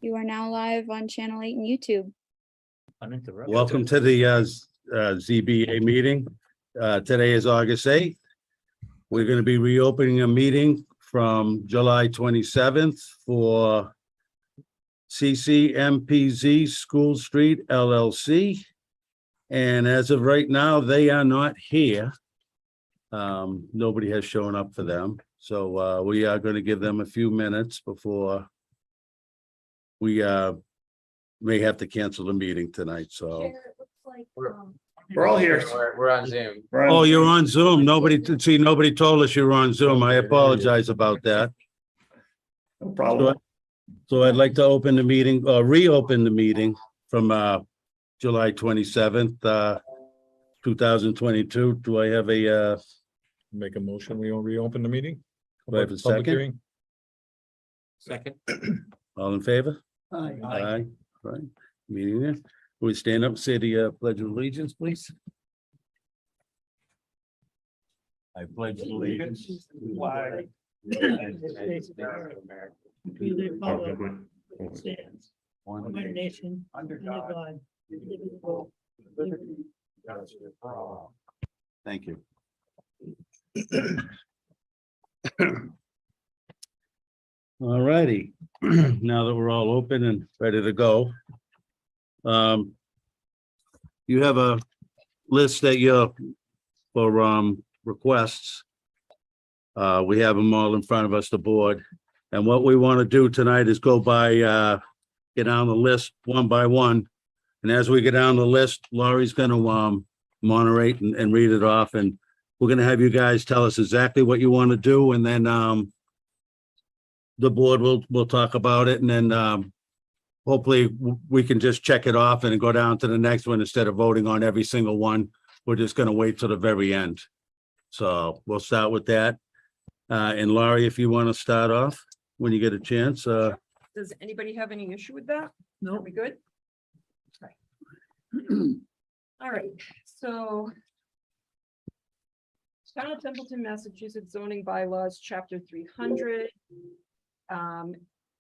You are now live on Channel 8 and YouTube. Uninterrupted. Welcome to the ZBA meeting. Today is August 8th. We're going to be reopening a meeting from July 27th for CCMPZ School Street LLC. And as of right now, they are not here. Nobody has shown up for them. So we are going to give them a few minutes before we may have to cancel the meeting tonight. So We're all here. We're on Zoom. oh, you're on Zoom. Nobody told us you were on Zoom. I apologize about that. No problem. So I'd like to open the meeting, reopen the meeting from July 27th, 2022. Do I have a Make a motion, we reopen the meeting? do I have a Public second? hearing? Second. All in favor? Aye. Aye. Right. Meeting there. Will we stand up and say the Pledge of Allegiance, please? I pledge allegiance to the flag of the United States of America, To the republic that stands one nation under God, indivisible, with liberty and justice for all. Thank you. All righty. Now that we're all open and ready to go. You have a list that you're for requests. We have them all in front of us, the board. And what we want to do tonight is go by get down the list one by one. And as we get down the list, Laurie's gonna moderate and read it off, and we're gonna have you guys tell us exactly what you want to do, and then the board will talk about it, and then hopefully we can just check it off and go down to the next one instead of voting on every single one. We're just gonna wait till the very end. So we'll start with that. And Laurie, if you want to start off when you get a chance. Does anybody have any issue with that? No. Are we good? Okay. All right, so Town of Templeton, Massachusetts zoning bylaws, chapter 300.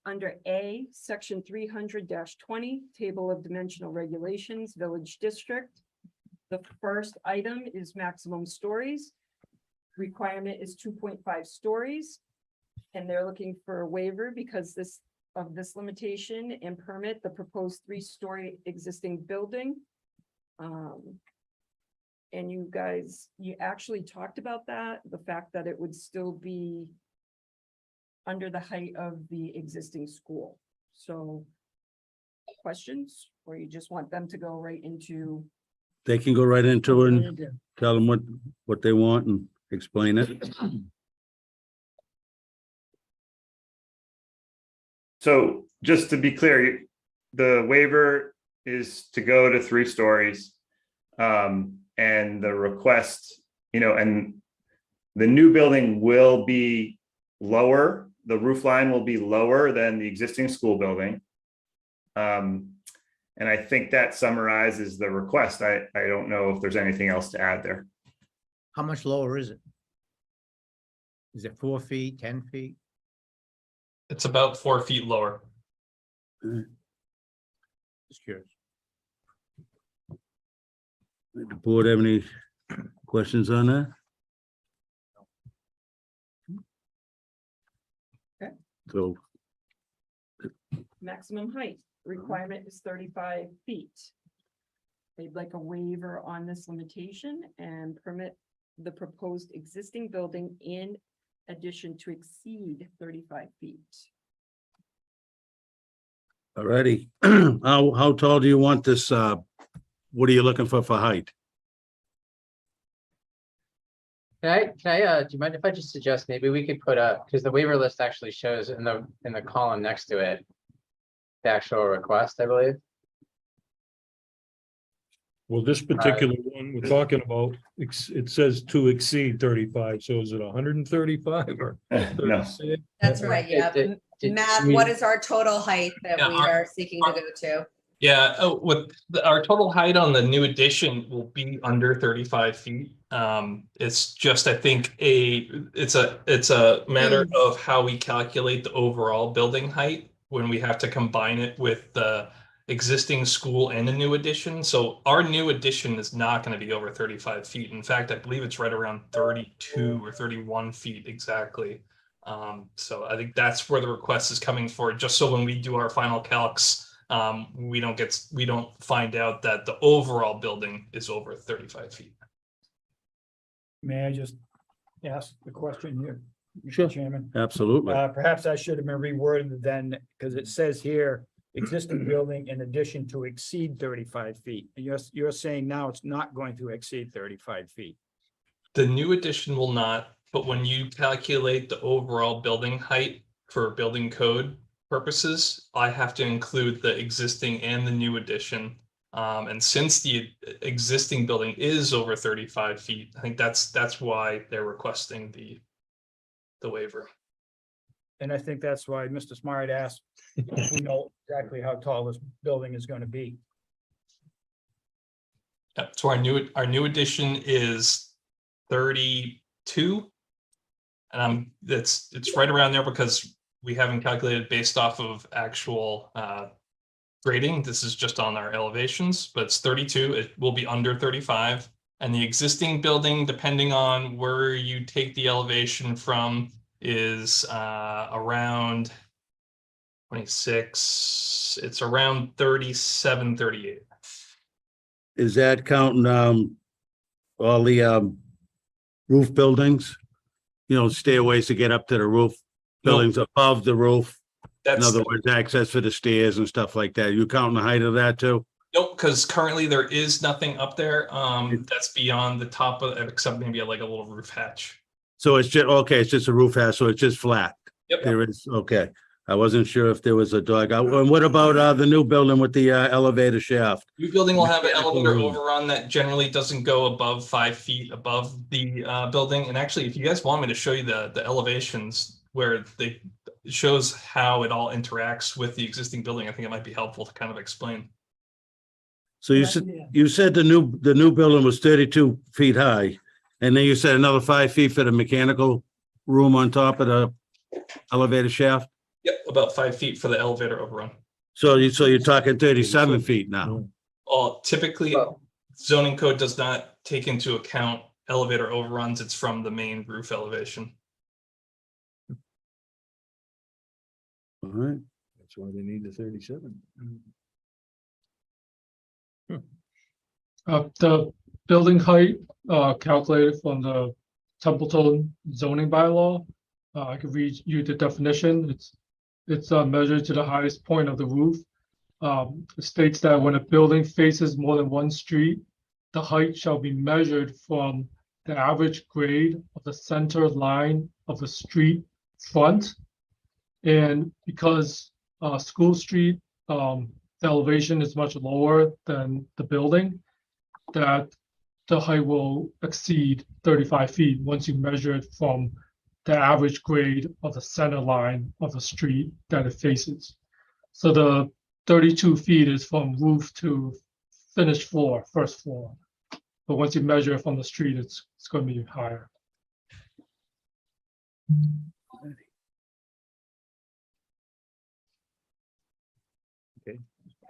Under A, section 300-20, table of dimensional regulations, village district. The first item is maximum stories. Requirement is 2.5 stories. And they're looking for a waiver because this limitation and permit the proposed 3-story existing building. And you guys, you actually talked about that, the fact that it would still be under the height of the existing school. So questions, or you just want them to go right into? They can go right into it and tell them what they want and explain it. So just to be clear, the waiver is to go to 3 stories. And the request, and the new building will be lower. The roof line will be lower than the existing school building. And I think that summarizes the request. I don't know if there's anything else to add there. How much lower is it? Is it 4 feet, 10 feet? It's about 4 feet lower. Just curious. The board have any questions on that? Okay. So Maximum height requirement is 35 feet. They'd like a waiver on this limitation and permit the proposed existing building in addition to exceed 35 feet. all righty. How tall do you want this? What are you looking for height? Do you mind if I just suggest maybe we could put up, because the waiver list actually shows in the column next to it, the actual request, I believe. Well, this particular one we're talking about, it says to exceed 35, so is it 135 or? No. 36? That's right, yeah. Matt, what is our total height that we are seeking to go to? Yeah, our total height on the new addition will be under 35 feet. It's just, I think, it's a matter of how we calculate the overall building height. when we have to combine it with the existing school and a new addition. So our new addition is not going to be over 35 feet. In fact, I believe it's right around 32 or 31 feet exactly. So I think that's where the request is coming for, just so when we do our final calcs, we don't find out that the overall building is over 35 feet. May I just ask the question here? Mr. Sure. Chairman, Absolutely. perhaps I should have been reworded then, because it says here, existing building in addition to exceed 35 feet. You're saying now it's not going to exceed 35 feet. The new addition will not, but when you calculate the overall building height for building code purposes, I have to include the existing and the new addition. And since the existing building is over 35 feet, I think that's why they're requesting the waiver. And I think that's why Mr. Smart asked, if we know exactly how tall this building is going to be. Yep, so our new addition is 32. And it's right around there because we haven't calculated based off of actual grading. This is just on our elevations, but it's 32. It will be under 35. And the existing building, depending on where you take the elevation from, is around 26. It's around 37, 38. Is that counting all the roof buildings? You know, stairways to get up to the roof, buildings above the roof. In That's other words, access for the stairs and stuff like that. You counting the height of that too? nope, because currently there is nothing up there that's beyond the top of, except maybe like a little roof hatch. So it's just, okay, it's just a roof house, so it's just flat. Yep. There is, okay. I wasn't sure if there was a dog. And what about the new building with the elevator shaft? New building will have an Mechanical elevator room. overrun that generally doesn't go above 5 feet above the building. And actually, if you guys want me to show you the elevations where it shows how it all interacts with the existing building, I think it might be helpful to kind of explain. So you said the new building was 32 feet high, and then you said another 5 feet for the mechanical room on top of the elevator shaft? Yep, about 5 feet for the elevator overrun. So you're talking 37 feet now. Typically, zoning code does not take into account elevator overruns. It's from the main roof elevation. All right. That's why they need the 37. The building height calculated from the Templeton zoning bylaw. I could read you the definition. It's measured to the highest point of the roof. It states that when a building faces more than one street, the height shall be measured from the average grade of the center line of the street front. And because School Street, the elevation is much lower than the building, that the height will exceed 35 feet once you measure it from the average grade of the center line of the street that it faces. So the 32 feet is from roof to finished floor, first floor. But once you measure it from the street, it's going to be higher.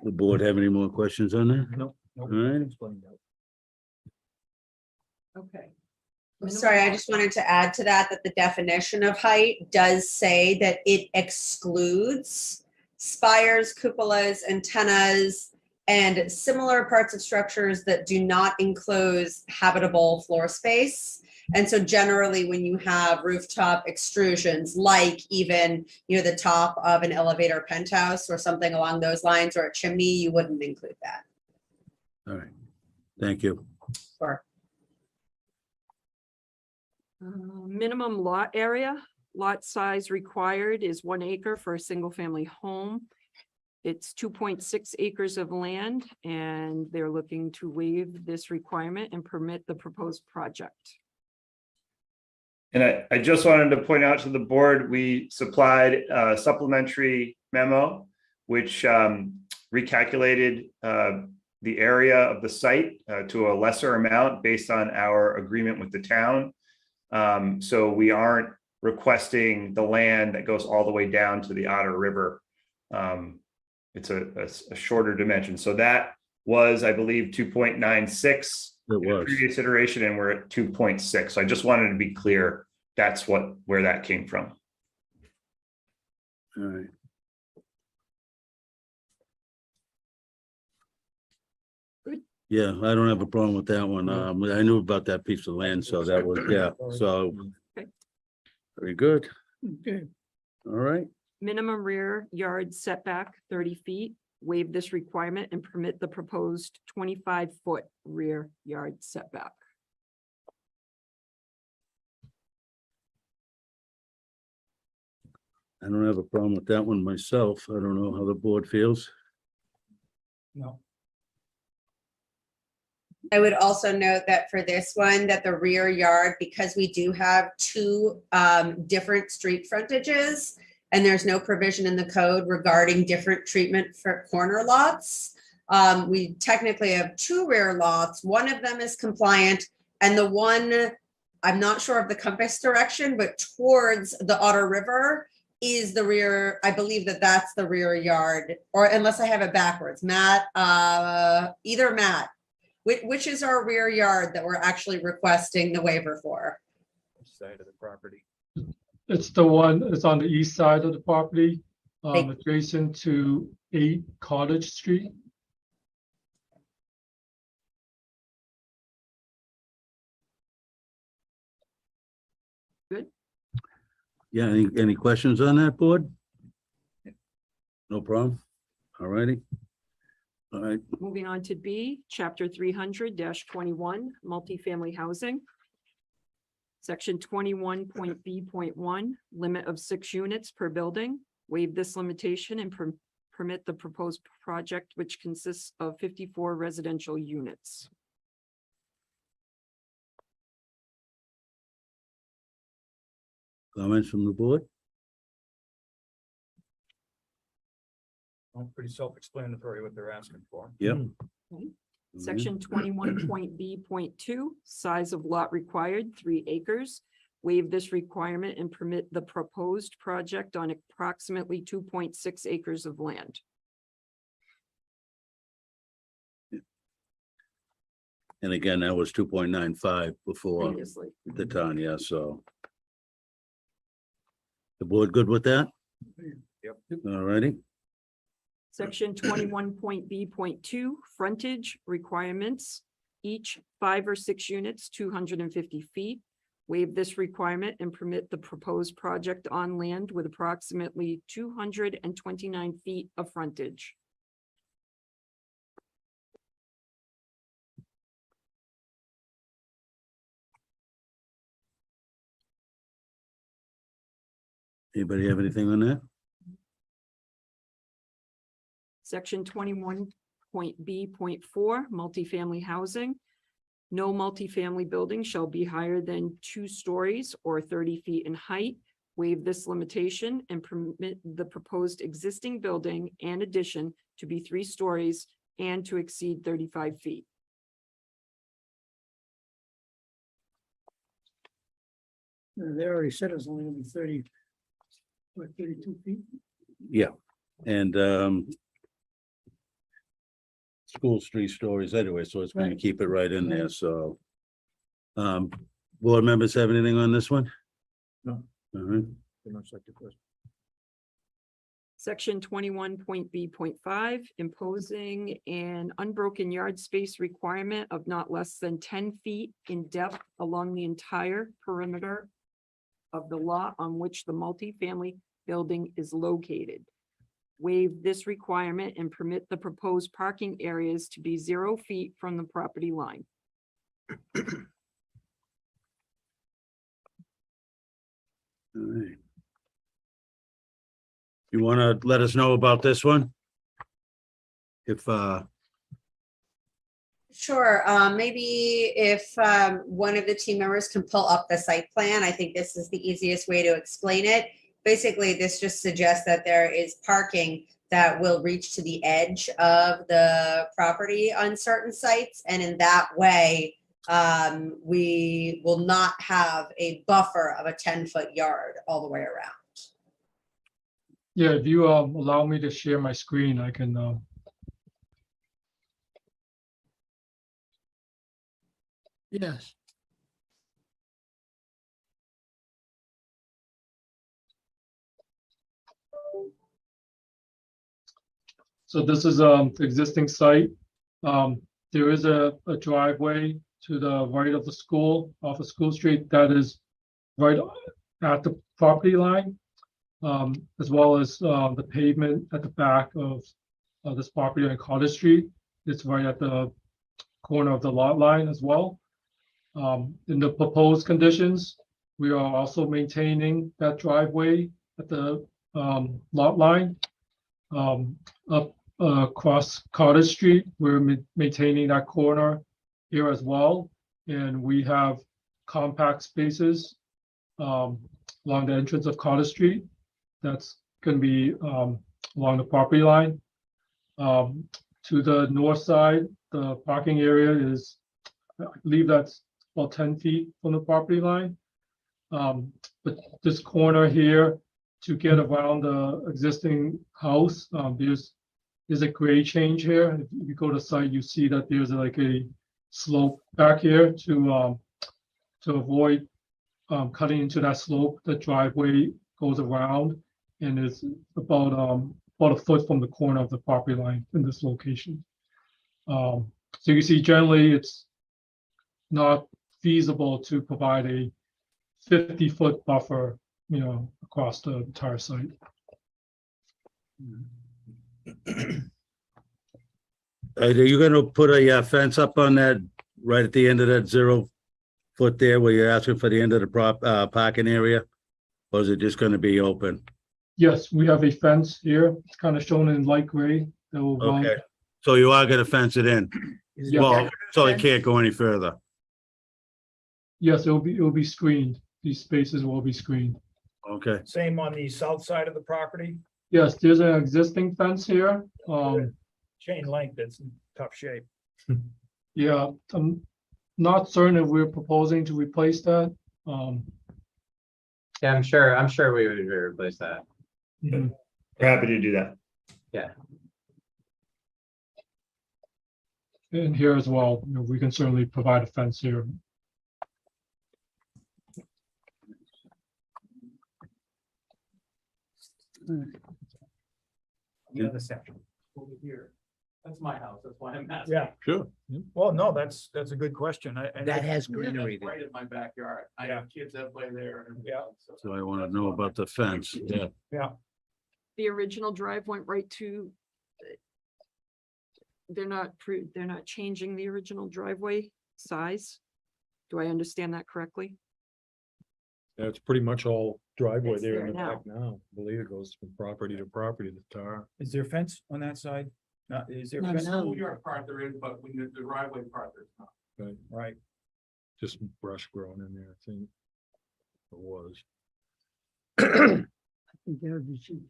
The board have any more questions on that? No. All right. Okay. I'm sorry, I just wanted to add to that the definition of height does say that it excludes spires, cupolas, antennas, and similar parts of structures that do not enclose habitable floor space. And so generally, when you have rooftop extrusions, like even, the top of an elevator penthouse or something along those lines, or a chimney, you wouldn't include that. All right. Thank you. Sure. Minimum lot area, lot size required is 1 acre for a single family home. It's 2.6 acres of land, and they're looking to waive this requirement and permit the proposed project. And I just wanted to point out to the board, we supplied a supplementary memo, which recalculated the area of the site to a lesser amount based on our agreement with the town. So we aren't requesting the land that goes all the way down to the Otter River. It's a shorter dimension. So that was, I believe, 2.96 It in the was. previous iteration, and we're at 2.6. So I just wanted to be clear, that's where that came from. All right. Yeah, I don't have a problem with that one. I knew about that piece of land, so that was, yeah, so. Okay. Very good. Okay. All right. Minimum rear yard setback 30 feet. Waive this requirement and permit the proposed 25-foot rear yard setback. I don't have a problem with that one myself. I don't know how the board feels. No. I would also note that for this one, that the rear yard, because we do have two different street frontages, and there's no provision in the code regarding different treatment for corner lots. We technically have two rear lots. One of them is compliant, and the one, I'm not sure of the compass direction, but towards the Otter River is the rear. I believe that that's the rear yard, or unless I have it backwards. Matt, either Matt. Which is our rear yard that we're actually requesting the waiver for? Side of the property. It's the one, it's on the east side of the property, Thank- adjacent to 8 Cottage Street. Yeah, any questions on that, board? No problem. All righty. All right, Moving on to B, chapter 300-21, multifamily housing. Section 21.B.1, limit of 6 units per building. Waive this limitation and permit the proposed project, which consists of 54 residential units. comments from the board? Well, pretty self-explanatory what they're asking for. Yep. Section 21.B.2, size of lot required, 3 acres. Waive this requirement and permit the proposed project on approximately 2.6 acres of land. And again, that was 2.95 before Previously. the town, yeah, so. The board good with that? Yep. All righty. Section 21.B.2, frontage requirements, each 5 or 6 units, 250 feet. Waive this requirement and permit the proposed project on land with approximately 229 feet of frontage. Anybody have anything on that? Section 21.B.4, multifamily housing. No multifamily building shall be higher than 2 stories or 30 feet in height. Waive this limitation and permit the proposed existing building and addition to be 3 stories and to exceed 35 feet. They already said it's only gonna be 32 feet. Yeah, and school's 3 stories anyway, so it's gonna Right. keep it right in there, so. Board members have anything on this one? No. All right, Pretty much like the first. Section 21.B.5, imposing an unbroken yard space requirement of not less than 10 feet in depth along the entire perimeter of the lot on which the multifamily building is located. Waive this requirement and permit the proposed parking areas to be 0 feet from the property line. all right. You wanna let us know about this one? If, Sure, maybe if one of the team members can pull up the site plan, I think this is the easiest way to explain it. Basically, this just suggests that there is parking that will reach to the edge of the property on certain sites, and in that way, we will not have a buffer of a 10-foot yard all the way around. Yeah, if you allow me to share my screen, I can Yes. so this is the existing site. There is a driveway to the right of the school, off of School Street, that is right at the property line. As well as the pavement at the back of this property on Cottage Street. It's right at the corner of the lot line as well. In the proposed conditions, we are also maintaining that driveway at the lot line. Up across Cottage Street, we're maintaining that corner here as well. And we have compact spaces along the entrance of Cottage Street. That's going to be along the property line. To the north side, the parking area is, I believe that's about 10 feet from the property line. But this corner here, to get around the existing house, there's a grade change here. If you go to site, you see that there's like a slope back here to avoid cutting into that slope. The driveway goes around and is about a foot from the corner of the property line in this location. So you see, generally, it's not feasible to provide a 50-foot buffer, across the entire site. Are you gonna put a fence up on that, right at the end of that 0 foot there where you're asking for the end of the parking area? Or is it just gonna be open? Yes, we have a fence here. It's kind of shown in light gray. That will run. Okay, so you are gonna fence it in? Is it Well, decorative so it fence? can't go any further? Yes, it will be screened. These spaces will be screened. Okay, Same on the south side of the property, Yes, there's an existing fence here. chain link that's in tough shape. Yeah, I'm not certain if we're proposing to replace that. Yeah, I'm sure we would replace that. Mhm. We're happy to do that. And here as well, we can certainly provide a fence here. The other section. Over here. That's my house, that's why I'm asking. Yeah, Sure. well, no, that's a good question. That has greenery there. Right in my backyard. I have kids that play there. and- Yeah. so I wanna know about the fence, yeah. The original drive went right to. They're not changing the original driveway size. Do I understand that correctly? Yeah, it's pretty much all driveway It's there there in the now. back now. I believe it goes from property to property, the tar. Is there a fence on that side? Is there? a No, fence? no. Schoolyard part there is, but when the driveway part there's not. Right. Just brush grown in there, I think. It was.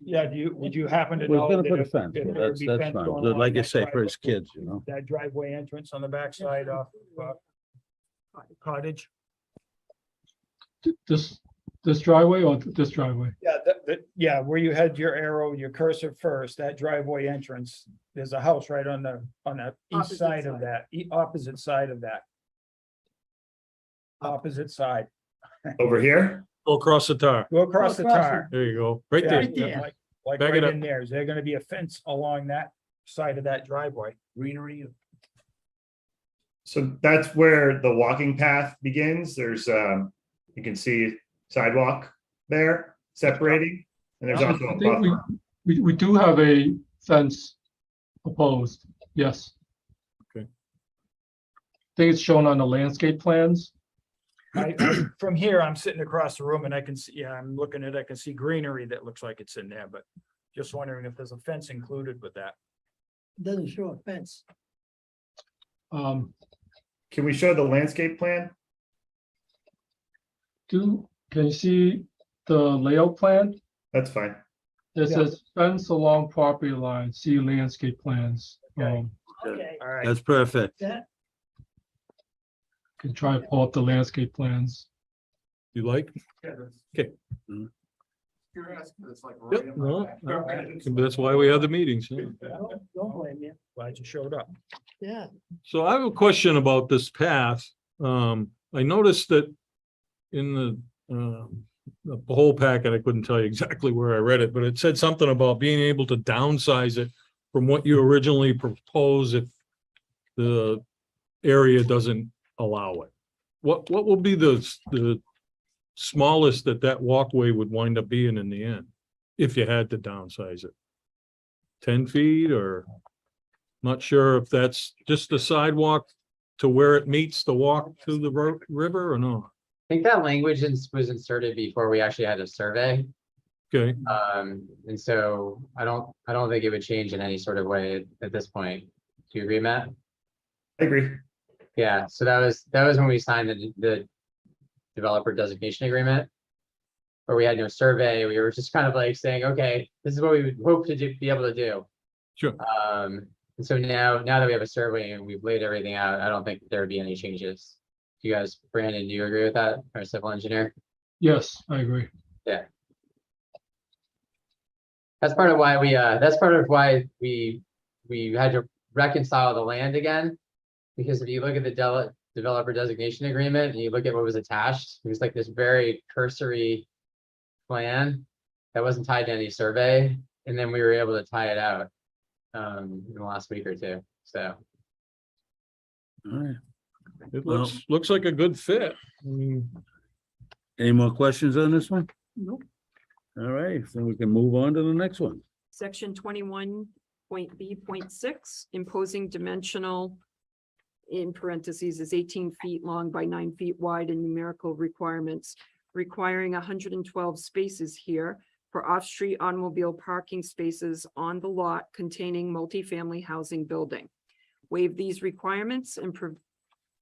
Yeah, did you happen to We're know? gonna that put a if- fence, if but there would be that's fence fine. going But along like you that say, for his driveway- kids, you know? That driveway entrance on the backside of Cottage? This driveway or this driveway? Yeah, yeah, where you had your arrow, your cursor first, that driveway entrance, there's a house right on the east Opposite side of side. that, opposite side of that. Opposite side, Over here? Go across the tar. go across the tar. There you go, right Yeah, there. Right there. yeah, like Back right it up. in there, is there gonna be a fence along that side of that driveway? Greenery. So that's where the walking path begins. There's, you can see sidewalk there separating. And there's I also a think buffer. we do have a fence proposed, yes. Okay. I think it's shown on the landscape plans. From here, I'm sitting across the room and I can see, yeah, I'm looking at, I can see greenery that looks like it's in there, but just wondering if there's a fence included with that. Doesn't show a fence. Um, Can we show the landscape plan? can you see the layout plan? That's fine. It Yeah. says fence along property line, see landscape plans. Okay. Okay. All right, That's perfect. That, Can try to pull up the landscape plans. You like? Yeah, that's- Okay. Yep, no, that's why we have the meetings. Yeah. Don't blame you. Glad you showed up. Yeah. So I have a question about this path. I noticed that in the whole packet, I couldn't tell you exactly where I read it, but it said something about being able to downsize it from what you originally proposed if the area doesn't allow it. What will be the smallest that walkway would wind up being in the end, if you had to downsize it? 10 feet, or not sure if that's just the sidewalk to where it meets the walk to the river or not. I think that language was inserted before we actually had a survey. Okay, And so I don't think it would change in any sort of way at this point. Do you agree, Matt? I agree. Yeah, so that was when we signed the developer designation agreement, where we had no survey. We were just kind of like saying, okay, this is what we would hope to be able to do. sure. And so now that we have a survey and we've laid everything out, I don't think there would be any changes. Do you guys, Brandon, do you agree with that? Our civil engineer? Yes, I agree. That's part of why we had to reconcile the land again. Because if you look at the developer designation agreement and you look at what was attached, it was like this very cursory plan that wasn't tied to any survey. And then we were able to tie it out in the last week or two. So All right. It Well- looks like a good fit. I mean, Any more questions on this one? Nope. All right, so we can move on to the next one. Section 21.B.6, imposing dimensional, in parentheses, is 18 feet long by 9 feet wide, and numerical requirements requiring 112 spaces here for off-street automobile parking spaces on the lot containing multifamily housing building. Waive these requirements and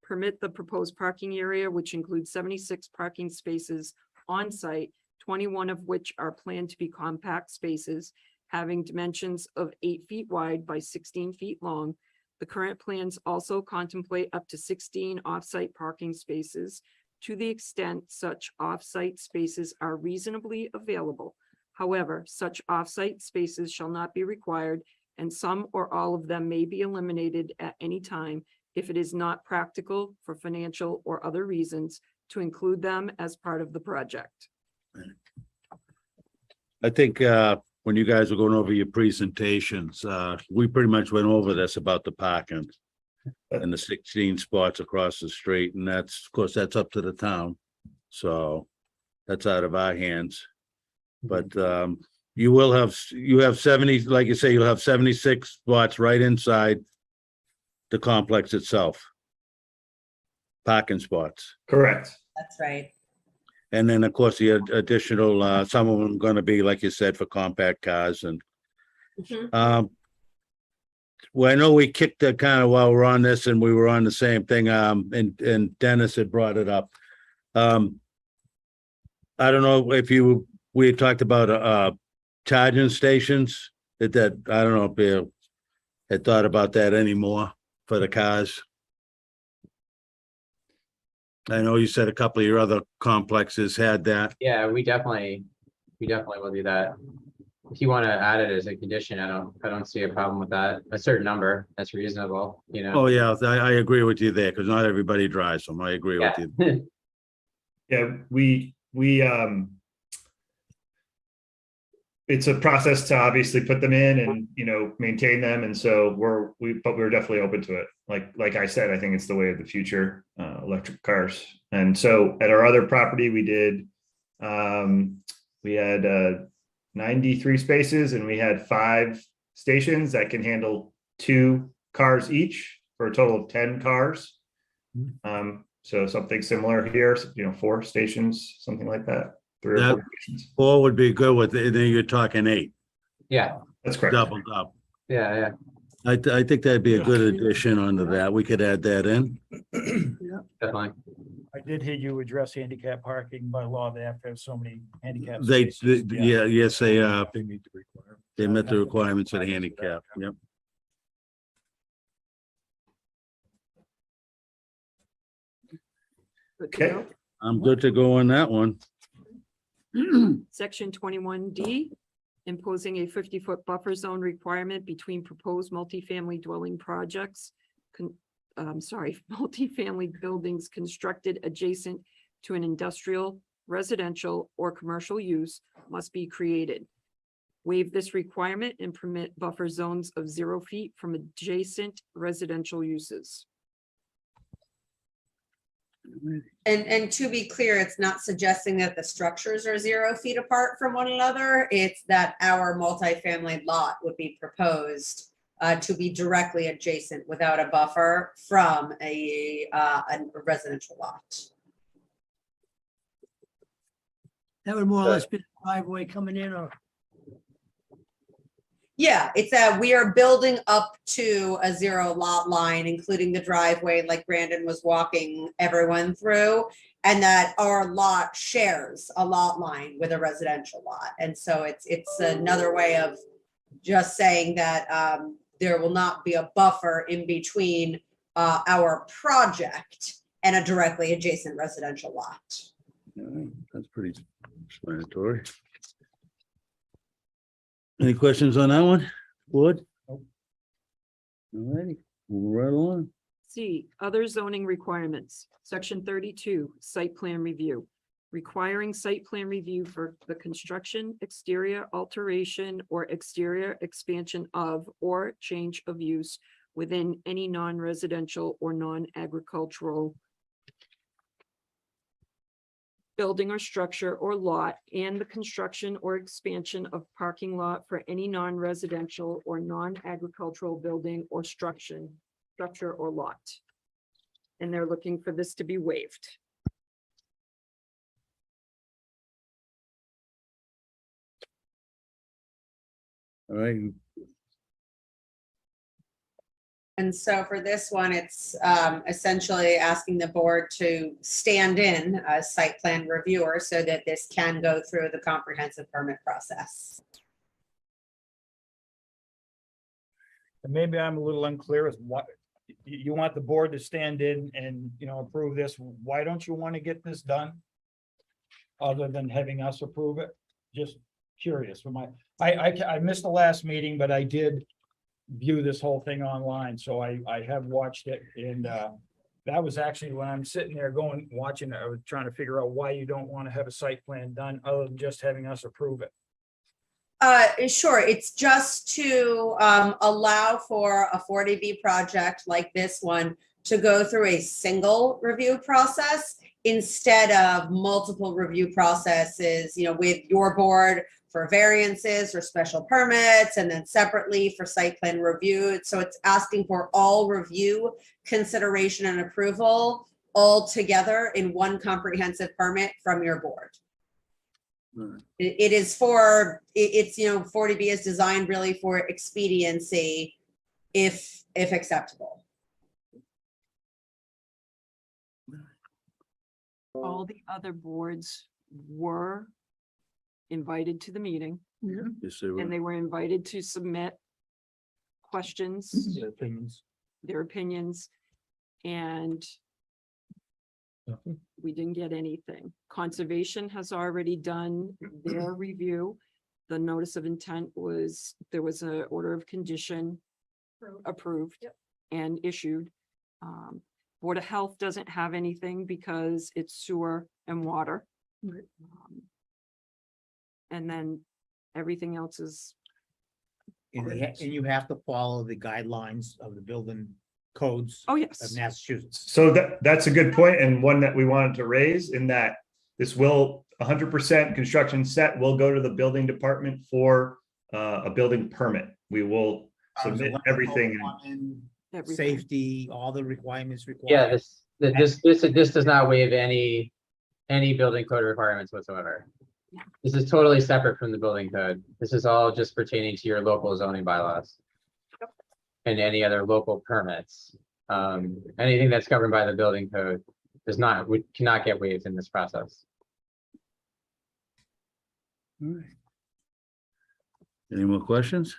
permit the proposed parking area, which includes 76 parking spaces on site, 21 of which are planned to be compact spaces having dimensions of 8 feet wide by 16 feet long. The current plans also contemplate up to 16 off-site parking spaces to the extent such off-site spaces are reasonably available. However, such off-site spaces shall not be required, and some or all of them may be eliminated at any time if it is not practical for financial or other reasons to include them as part of the project. I think when you guys were going over your presentations, we pretty much went over this about the parking and the 16 spots across the street, and that's, of course, that's up to the town. So that's out of our hands. But you have 70, like you say, you'll have 76 spots right inside the complex itself. Parking spots. Correct. That's right. And then, of course, the additional, some of them going to be, like you said, for compact cars and, well, I know we kicked it kind of while we're on this and we were on the same thing, and Dennis had brought it up. I don't know if we had talked about, charging stations that, I don't know if you had thought about that anymore for the cars. I know you said a couple of your other complexes had that. yeah, we definitely will do that. If you want to add it as a condition, I don't see a problem with that. A certain number, that's reasonable, you know? Oh, yeah, I agree with you there, because not everybody drives them. I agree with Yeah. you. Yeah, we it's a process to obviously put them in and, maintain them. And so we're definitely open to it. Like I said, I think it's the way of the future, electric cars. And so at our other property, we did, we had 93 spaces and we had 5 stations that can handle 2 cars each for a total of 10 cars. So something similar here, 4 stations, something like that. 3 or 4 stations. 4 would be good with it, then you're talking 8, Yeah, That's correct. doubled up. yeah. I think that'd be a good addition onto that. We could add that in. Definitely. I did hear you address handicap parking by law. They have to have so many handicap They, spaces. yes, they meet the requirement. they met the requirements of the handicap, yep. Good to Okay. go. I'm good to go on that one. Section 21D, imposing a 50-foot buffer zone requirement between proposed multifamily dwelling projects. Multifamily buildings constructed adjacent to an industrial, residential, or commercial use must be created. Waive this requirement and permit buffer zones of 0 feet from adjacent residential uses. And to be clear, it's not suggesting that the structures are 0 feet apart from one another. It's that our multifamily lot would be proposed to be directly adjacent without a buffer from a residential lot. That would more or less be the driveway coming in, or Yeah, it's that we are building up to a 0 lot line, including the driveway, like Brandon was walking everyone through, and that our lot shares a lot line with a residential lot. And so it's another way of just saying that there will not be a buffer in between our project and a directly adjacent residential lot. All right, that's pretty explanatory. Any questions on that one, Wood? All righty, right along. C, other zoning requirements, section 32, site plan review. Requiring site plan review for the construction, exterior alteration, or exterior expansion of, or change of use within any non-residential or non-agricultural building or structure or lot, and the construction or expansion of parking lot for any non-residential or non-agricultural building or structure or lot. And they're looking for this to be waived. All right, And so for this one, it's essentially asking the board to stand in a site plan reviewer so that this can go through the comprehensive permit process. And maybe I'm a little unclear as what, you want the board to stand in and, approve this. Why don't you want to get this done? Other than having us approve it? Just curious. I missed the last meeting, but I did view this whole thing online, so I have watched it, and that was actually when I'm sitting there watching it, I was trying to figure out why you don't want to have a site plan done other than just having us approve it. Sure, it's just to allow for a 40B project like this one to go through a single review process instead of multiple review processes, with your board for variances or special permits, and then separately for site plan review. So it's asking for all review, consideration, and approval all together in one comprehensive permit from your board. It is for, it's, 40B is designed really for expediency if acceptable. All the other boards were invited to the meeting, yes, they were. and they were invited to submit questions, Their opinions. their opinions, and we didn't get anything. Conservation has already done their review. The notice of intent was, there was an order of condition approved and issued. Board of Health doesn't have anything because it's sewer and water. And then everything else is, And you have to follow the guidelines of the building codes oh, of yes. Massachusetts. So that's a good point, and one that we wanted to raise, in that this will 100% construction set will go to the building department for a building permit. We will submit everything. Everything. Safety, all the requirements required. Yeah, this does not waive any building code requirements whatsoever. This is totally separate from the building code. This is all just pertaining to your local zoning bylaws. And any other local permits. Anything that's governed by the building code cannot get waived in this process. All right. Any more questions?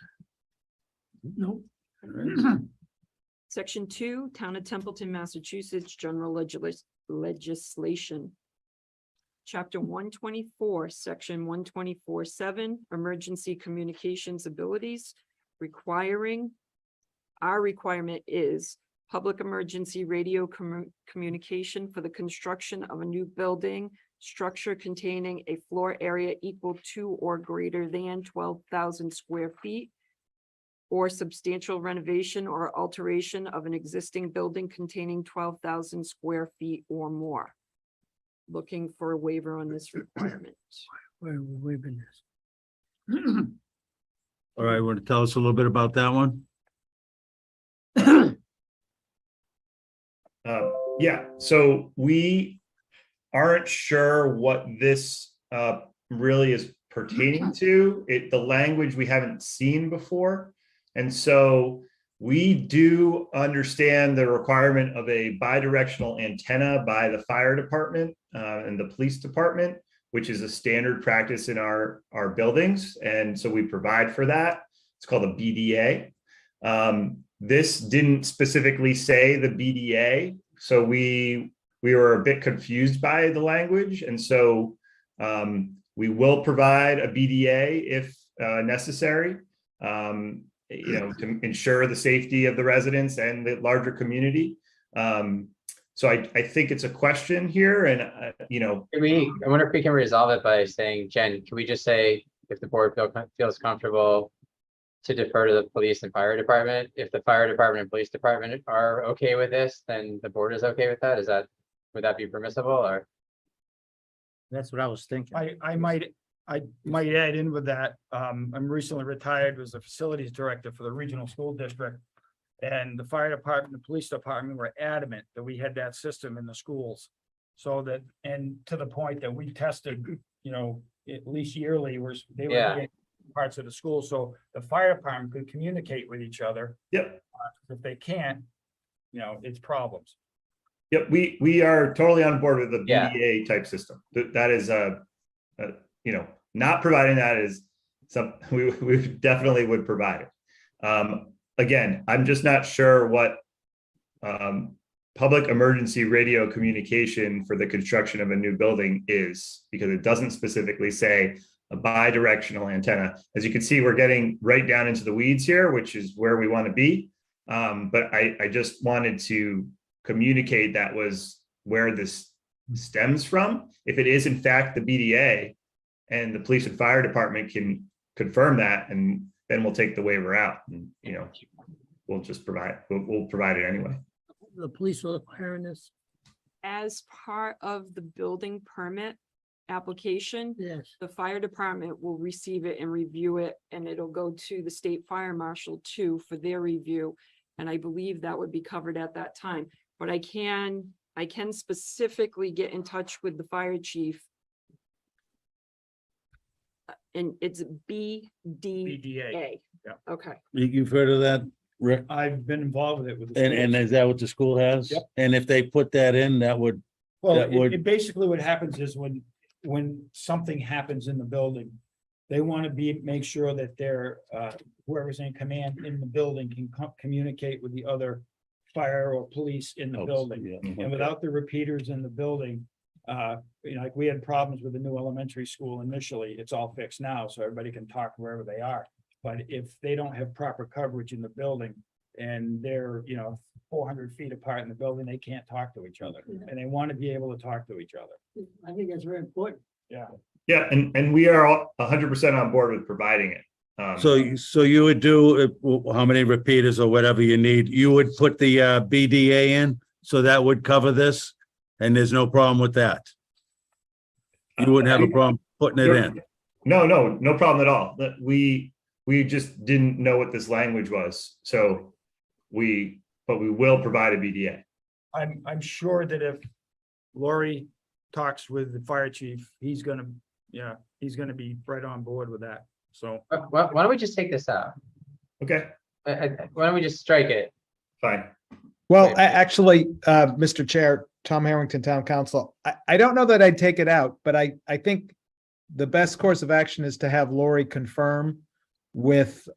no, All right. Section 2, Town of Templeton, Massachusetts, General Legislation. Chapter 124, Section 124-7, Emergency Communications Abilities, our requirement is public emergency radio communication for the construction of a new building structure containing a floor area equal to or greater than 12,000 square feet, or substantial renovation or alteration of an existing building containing 12,000 square feet or more. Looking for a waiver on this requirement. Where we've been this. All right, want to tell us a little bit about that one? Yeah, so we aren't sure what this really is pertaining to. The language we haven't seen before. And so we do understand the requirement of a bidirectional antenna by the fire department and the police department, which is a standard practice in our buildings. And so we provide for that. It's called a BDA. This didn't specifically say the BDA, so we were a bit confused by the language. And so we will provide a BDA if necessary, to ensure the safety of the residents and the larger community. So I think it's a question here, and I wonder if we can resolve it by saying, Jen, can we just say, if the board feels comfortable to defer to the police and fire department? If the fire department and police department are okay with this, then the board is okay with that? Would that be permissible, or? That's what I was thinking. I might add in with that. I'm recently retired as a facilities director for the regional school district. And the fire department, the police department were adamant that we had that system in the schools. So that, and to the point that we tested, at least yearly, they were in parts of the school, so the fire department could communicate with each other. Yep. If they can't, it's problems. Yep, we are totally on board with the BDA type system. That is not providing that is something we definitely would provide it. Again, I'm just not sure what public emergency radio communication for the construction of a new building is, because it doesn't specifically say a bidirectional antenna. As you can see, we're getting right down into the weeds here, which is where we want to be. But I just wanted to communicate that was where this stems from. If it is in fact the BDA and the police and fire department can confirm that, and then we'll take the waiver out, and we'll just we'll provide it anyway. The police will require this. As part of the building permit application, Yes. the fire department will receive it and review it, and it'll go to the state fire marshal too for their review. And I believe that would be covered at that time, but I can specifically get in touch with the fire chief. And it's BDA. BDA. Yeah. Okay. You've heard of that, Rick? I've been involved with it with the And schools. is that what the school has? Yep. And if they put that in, that would, Well, that would- it basically what happens is when something happens in the building, they want to make sure that their whoever's in command in the building can communicate with the other fire or police in the building. yeah. And without the repeaters in the building, like we had problems with the new elementary school initially. It's all fixed now, so everybody can talk wherever they are. But if they don't have proper coverage in the building and they're, 400 feet apart in the building, they can't talk to each other. And they want to be able to talk to each other. I think that's very important. Yeah. Yeah, and we are 100% on board with providing it. So you would do how many repeaters or whatever you need, you would put the BDA in, so that would cover this, and there's no problem with that. You wouldn't have a problem putting it in. No problem at all. That we just didn't know what this language was. So but we will provide a BDA. I'm sure that if Lori talks with the fire chief, he's gonna be right on board with that. So Why don't we just take this out? Okay, Why don't we just strike it? fine. Well, Right. actually, Mr. Chair, Tom Harrington, Town Council, I don't know that I'd take it out, but I think the best course of action is to have Lori confirm with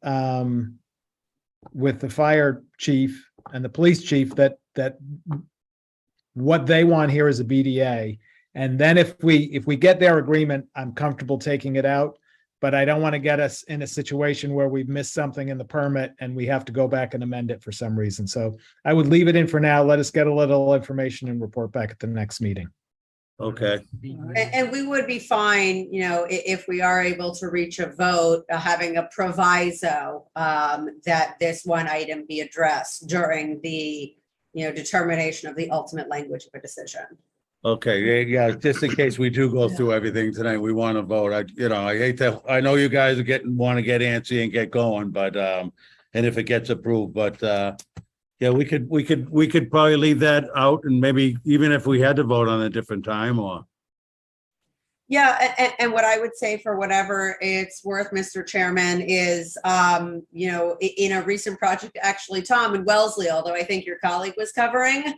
the fire chief and the police chief that what they want here is a BDA. And then if we get their agreement, I'm comfortable taking it out. But I don't want to get us in a situation where we've missed something in the permit and we have to go back and amend it for some reason. So I would leave it in for now. Let us get a little information and report back at the next meeting. Okay, And we would be fine, you know, if we are able to reach a vote, having a proviso that this one item be addressed during the, you know, determination of the ultimate language of a decision. okay, yeah, just in case we do go through everything tonight, we want to vote. I hate to, I know you guys are want to get antsy and get going, but, and if it gets approved, but, yeah, we could probably leave that out and maybe even if we had to vote on a different time or. Yeah, and what I would say for whatever it's worth, Mr. Chairman, is, you know, in a recent project, actually, Tom and Wellesley, although I think your colleague was covering,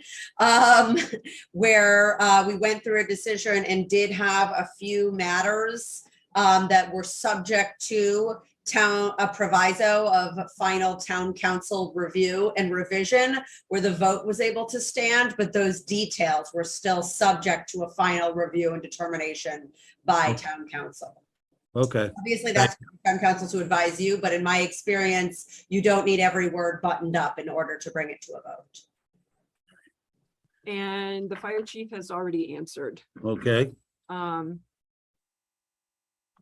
where we went through a decision and did have a few matters that were subject to a proviso of final town council review and revision, where the vote was able to stand, but those details were still subject to a final review and determination by town council. Okay, Obviously, that's for town council to advise you, but in my experience, you don't need every word buttoned up in order to bring it to a vote. And the fire chief has already answered. okay,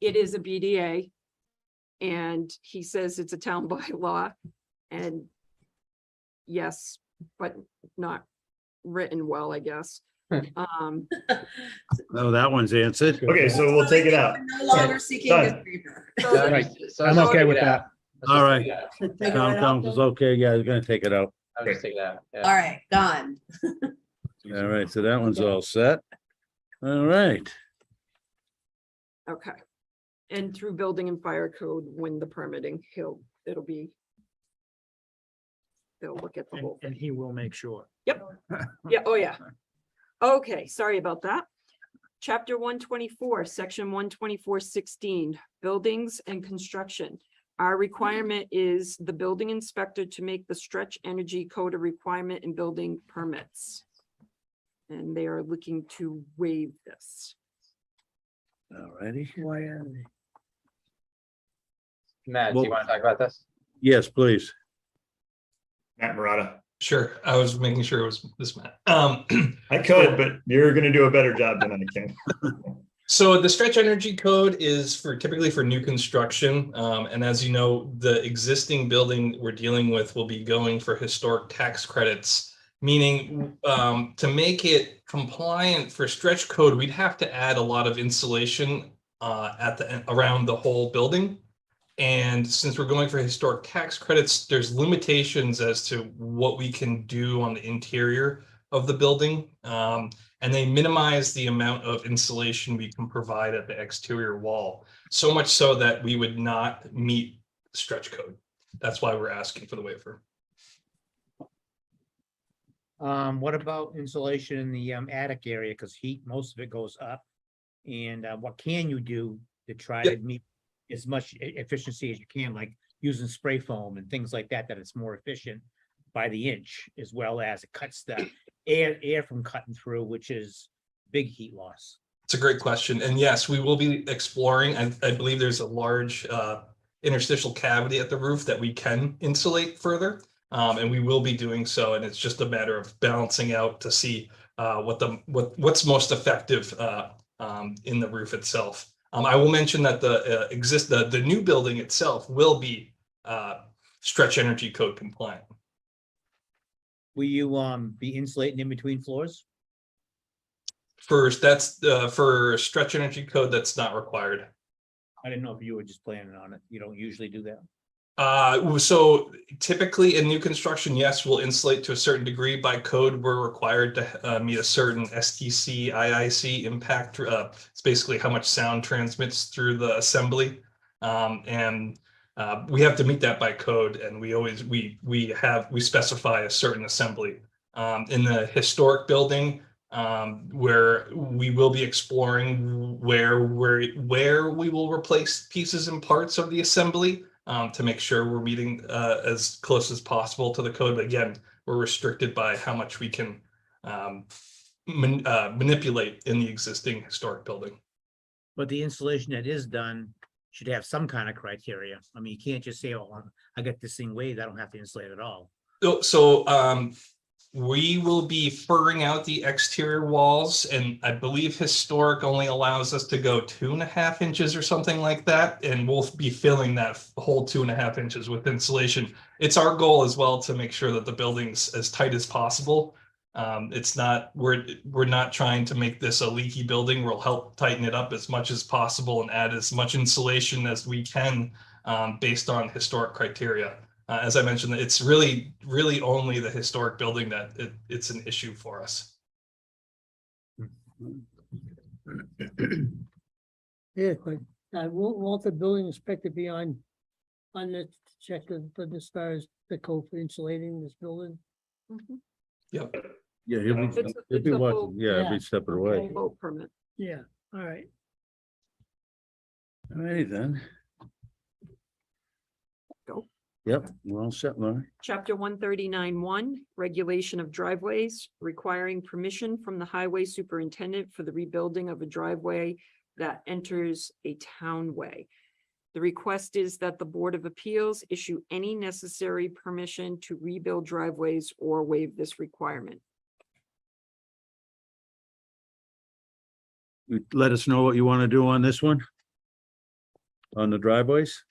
It is a BDA. And he says it's a town bylaw, and yes, but not written well, I guess. oh, that one's answered. Okay, so we'll take it out. We're no longer seeking his Done. favor. I'm okay with that. All right. Take it Town right out, council's then? okay, yeah, he's gonna take it out. I'll just take that. Yeah. All right, done. All right, so that one's all set. All right, Okay. And through building and fire code, when the permitting, they'll look at the whole. And he will make sure. Yep. Yeah, oh yeah. Okay, sorry about that. Chapter 124, section 124-16, buildings and construction. Our requirement is the building inspector to make the stretch energy code a requirement in building permits. And they are looking to waive this. all righty. Matt, do you want to talk about this? Yes, please. Matt Murata. Sure, I was making sure it was this Matt. I could, but you're gonna do a better job than I can. So the stretch energy code is typically for new construction. And as you know, the existing building we're dealing with will be going for historic tax credits, meaning to make it compliant for stretch code, we'd have to add a lot of insulation around the whole building. And since we're going for historic tax credits, there's limitations as to what we can do on the interior of the building. And they minimize the amount of insulation we can provide at the exterior wall. So much so that we would not meet stretch code. That's why we're asking for the waiver. What about insulation in the attic area? Because heat, most of it goes up. And what can you do to try to meet as much efficiency as you can, like using spray foam and things like that, that it's more efficient by the inch, as well as it cuts the air from cutting through, which is big heat loss. It's a great question. And yes, we will be exploring. I believe there's a large interstitial cavity at the roof that we can insulate further. And we will be doing so. And it's just a matter of balancing out to see what's most effective in the roof itself. I will mention that the new building itself will be stretch energy code compliant. Will you be insulating in between floors? First, that's for stretch energy code, that's not required. I didn't know if you were just planning on it. You don't usually do that. So typically in new construction, yes, we'll insulate to a certain degree. By code, we're required to meet a certain STC, IIC impact. It's basically how much sound transmits through the assembly. And we have to meet that by code, and we specify a certain assembly. In the historic building, where we will be exploring where we will replace pieces and parts of the assembly. To make sure we're meeting as close as possible to the code. But again, we're restricted by how much we can manipulate in the existing historic building. But the installation that is done should have some kind of criteria. I mean, you can't just say, oh, I got this thing waived, I don't have to insulate at all. So we will be furring out the exterior walls, and I believe historic only allows us to go 2.5 inches or something like that. And we'll be filling that whole 2.5 inches with insulation. It's our goal as well to make sure that the building's as tight as possible. It's not, we're not trying to make this a leaky building. We'll help tighten it up as much as possible and add as much insulation as we can based on historic criteria. As I mentioned, it's really only the historic building that it's an issue for us. Yeah, but won't the building inspector be on the check for as far as the code for insulating this building? Yep. Yeah, It's he'll be a watching, full- yeah, he'll be stepping away. Boat permit. Yeah, all right. All right, then. Go. Yep, we're all set, Laurie. Chapter 139-1, regulation of driveways, requiring permission from the highway superintendent for the rebuilding of a driveway that enters a townway. The request is that the Board of Appeals issue any necessary permission to rebuild driveways or waive this requirement. Let us know what you want to do on this one. On the driveways.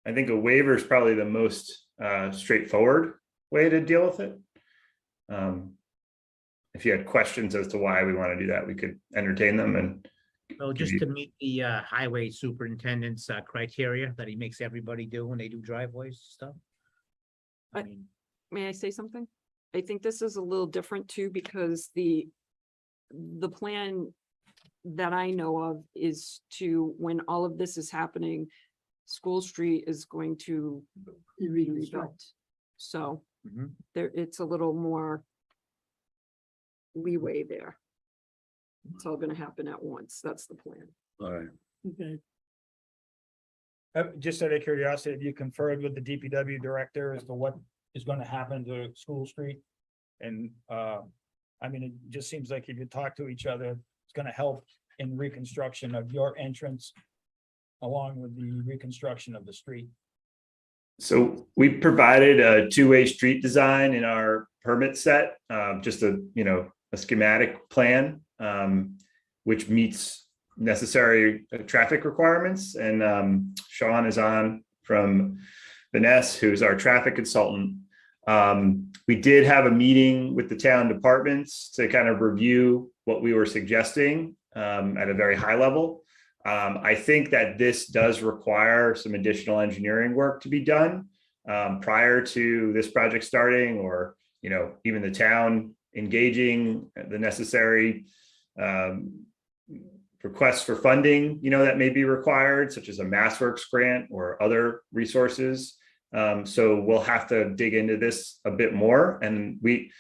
I think a waiver is probably the most straightforward way to deal with it. If you had questions as to why we want to do that, we could entertain them. And So just to meet the highway superintendent's criteria that he makes everybody do when they do driveways stuff. I mean, May I say something? I think this is a little different too, because the plan that I know of is to, when all of this is happening, School Street is going to be rebuilt. So mhm. there, it's a little more leeway there. It's all gonna happen at once. That's the plan. All right. Okay. Just out of curiosity, have you conferred with the DPW director as to what is gonna happen to School Street? And, I mean, it just seems like if you talk to each other, it's gonna help in reconstruction of your entrance along with the reconstruction of the street. so we provided a two-way street design in our permit set, just a schematic plan, which meets necessary traffic requirements. And Sean is on from Vanessa, who's our traffic consultant. We did have a meeting with the town departments to kind of review what we were suggesting at a very high level. I think that this does require some additional engineering work to be done prior to this project starting, or even the town engaging the necessary requests for funding, that may be required, such as a MassWorks grant or other resources. So we'll have to dig into this a bit more. And we,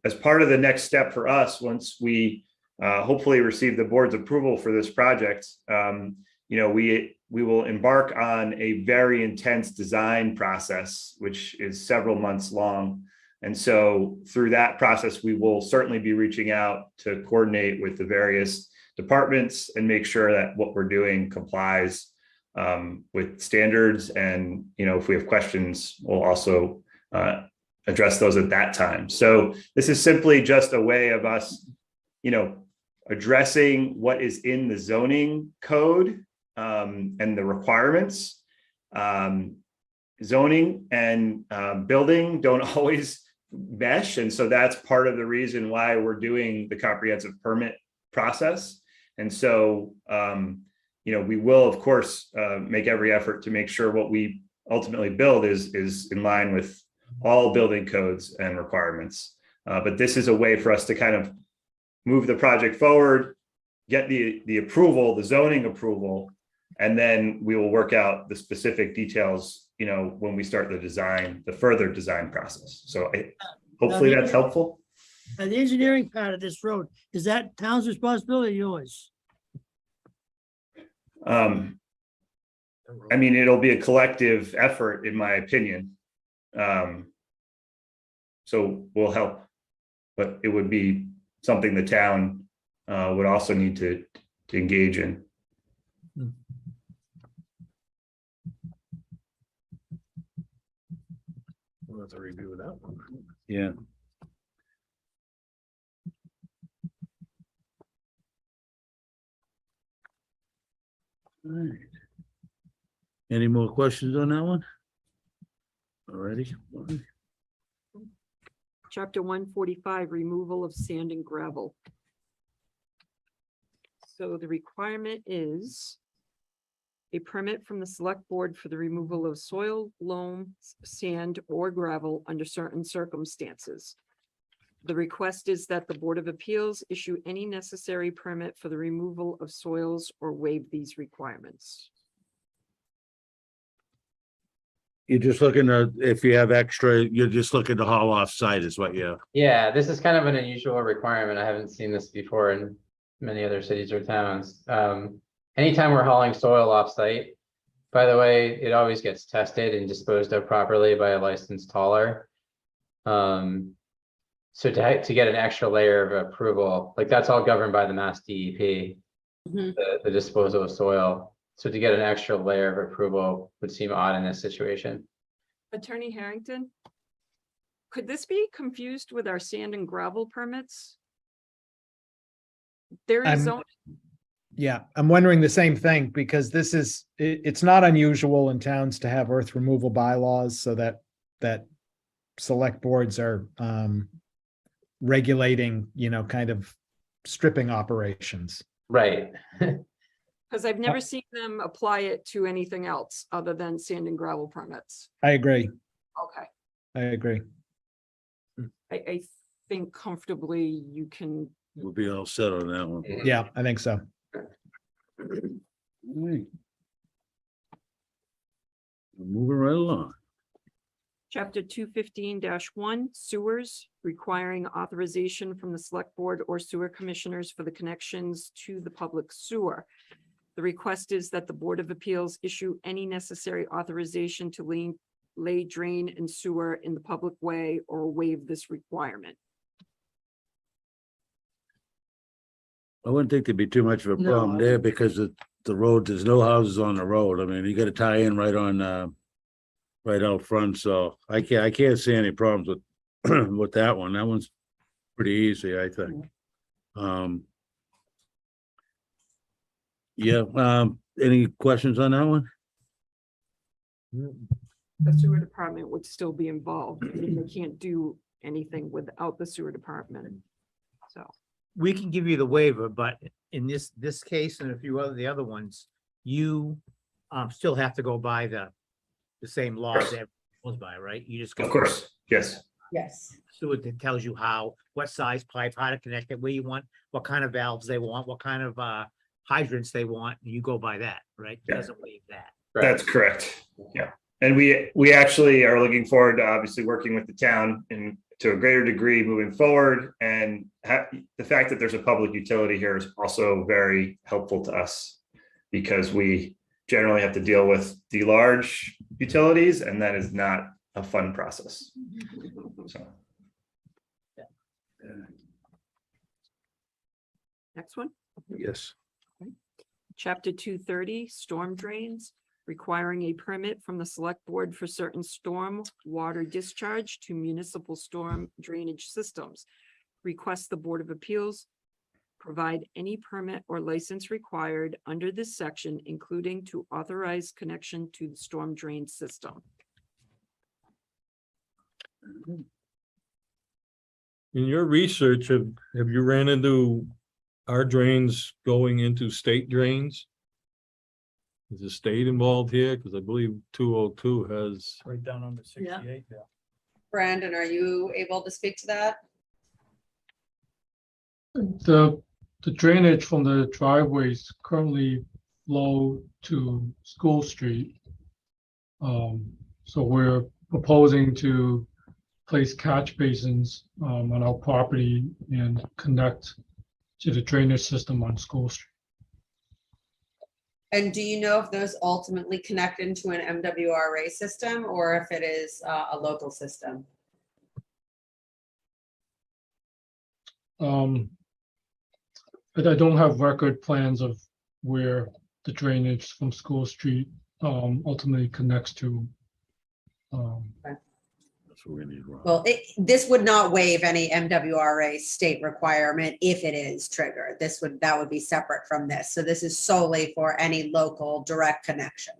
as part of the next step for us, once we hopefully receive the board's approval for this project, we will embark on a very intense design process, which is several months long. And so through that process, we will certainly be reaching out to coordinate with the various departments and make sure that what we're doing complies with standards. And, if we have questions, we'll also address those at that time. So this is simply just a way of us, addressing what is in the zoning code and the requirements. Zoning and building don't always mesh. And so that's part of the reason why we're doing the comprehensive permit process. And so, we will, of course, make every effort to make sure what we ultimately build is in line with all building codes and requirements. But this is a way for us to kind of move the project forward, get the approval, the zoning approval, and then we will work out the specific details, when we start the further design process. So hopefully that's helpful. And the engineering part of this road, is that town's responsibility or yours? I mean, it'll be a collective effort, in my opinion. So we'll help but it would be something the town would also need to engage in. We'll have to review that one. Yeah. Alright. Any more questions on that one? Alrighty. Chapter 145, removal of sand and gravel. So the requirement is a permit from the select board for the removal of soil, loam, sand, or gravel under certain circumstances. The request is that the Board of Appeals issue any necessary permit for the removal of soils or waive these requirements. You're just looking to, if you have extra, you're just looking to haul off site is what you. Yeah, this is kind of an unusual requirement. I haven't seen this before in many other cities or towns. Anytime we're hauling soil off-site, by the way, it always gets tested and disposed of properly by a licensed hauler. So to get an extra layer of approval, like that's all governed by the Mass DEP, the disposal of soil. So to get an extra layer of approval would seem odd in this situation. Attorney Harrington, could this be confused with our sand and gravel permits? There is I'm- zone, Yeah, I'm wondering the same thing because this is, it's not unusual in towns to have earth removal bylaws so that select boards are regulating, kind of stripping operations. Right. because I've never seen them apply it to anything else other than sand and gravel permits. I agree. Okay, I agree. I think comfortably you can. We'll be all set on that one. Yeah, I think so. Alright. Moving right along. Chapter 215-1 sewers, requiring authorization from the select board or sewer commissioners for the connections to the public sewer. The request is that the Board of Appeals issue any necessary authorization to lay drain and sewer in the public way or waive this requirement. I wouldn't think there'd be too much of a No, problem I there because the road, there's no houses on the road. I mean, you gotta tie in right on, right out front, so I can't see any problems with, with that one. That one's pretty easy, I think. Yeah, any questions on that one? The sewer department would still be involved. I mean, they can't do anything without the sewer department. So, We can give you the waiver, but in this case and a few the other ones, you still have to go by the same laws that everyone goes by, right? You just go. Of course, yes. Yes. So it tells you what size pipe, how to connect it, where you want, what kind of valves they want, what kind of hydrants they want, and you go by that, right? It Yeah. doesn't waive that. That's correct. Yeah. And we actually are looking forward to obviously working with the town and to a greater degree moving forward. And the fact that there's a public utility here is also very helpful to us because we generally have to deal with the large utilities, and that is not a fun process. So. next one. Yes. Chapter 230, storm drains, requiring a permit from the select board for certain storm water discharge to municipal storm drainage systems. Request the Board of Appeals provide any permit or license required under this section, including to authorize connection to the storm drain system. In your research, have you ran into our drains going into state drains? Is the state involved here? Because I believe 202 has. Right down under 68 there. Brandon, are you able to speak to that? The drainage from the driveways currently flow to School Street. So we're proposing to place catch basins on our property and connect to the drainage system on School Street. And do you know if those ultimately connect into an MWRA system or if it is a local system? But I don't have record plans of where the drainage from School Street ultimately connects to. That's what we need, Ron. Well, this would not waive any MWRA state requirement if it is triggered. That would be separate from this. So this is solely for any local direct connection.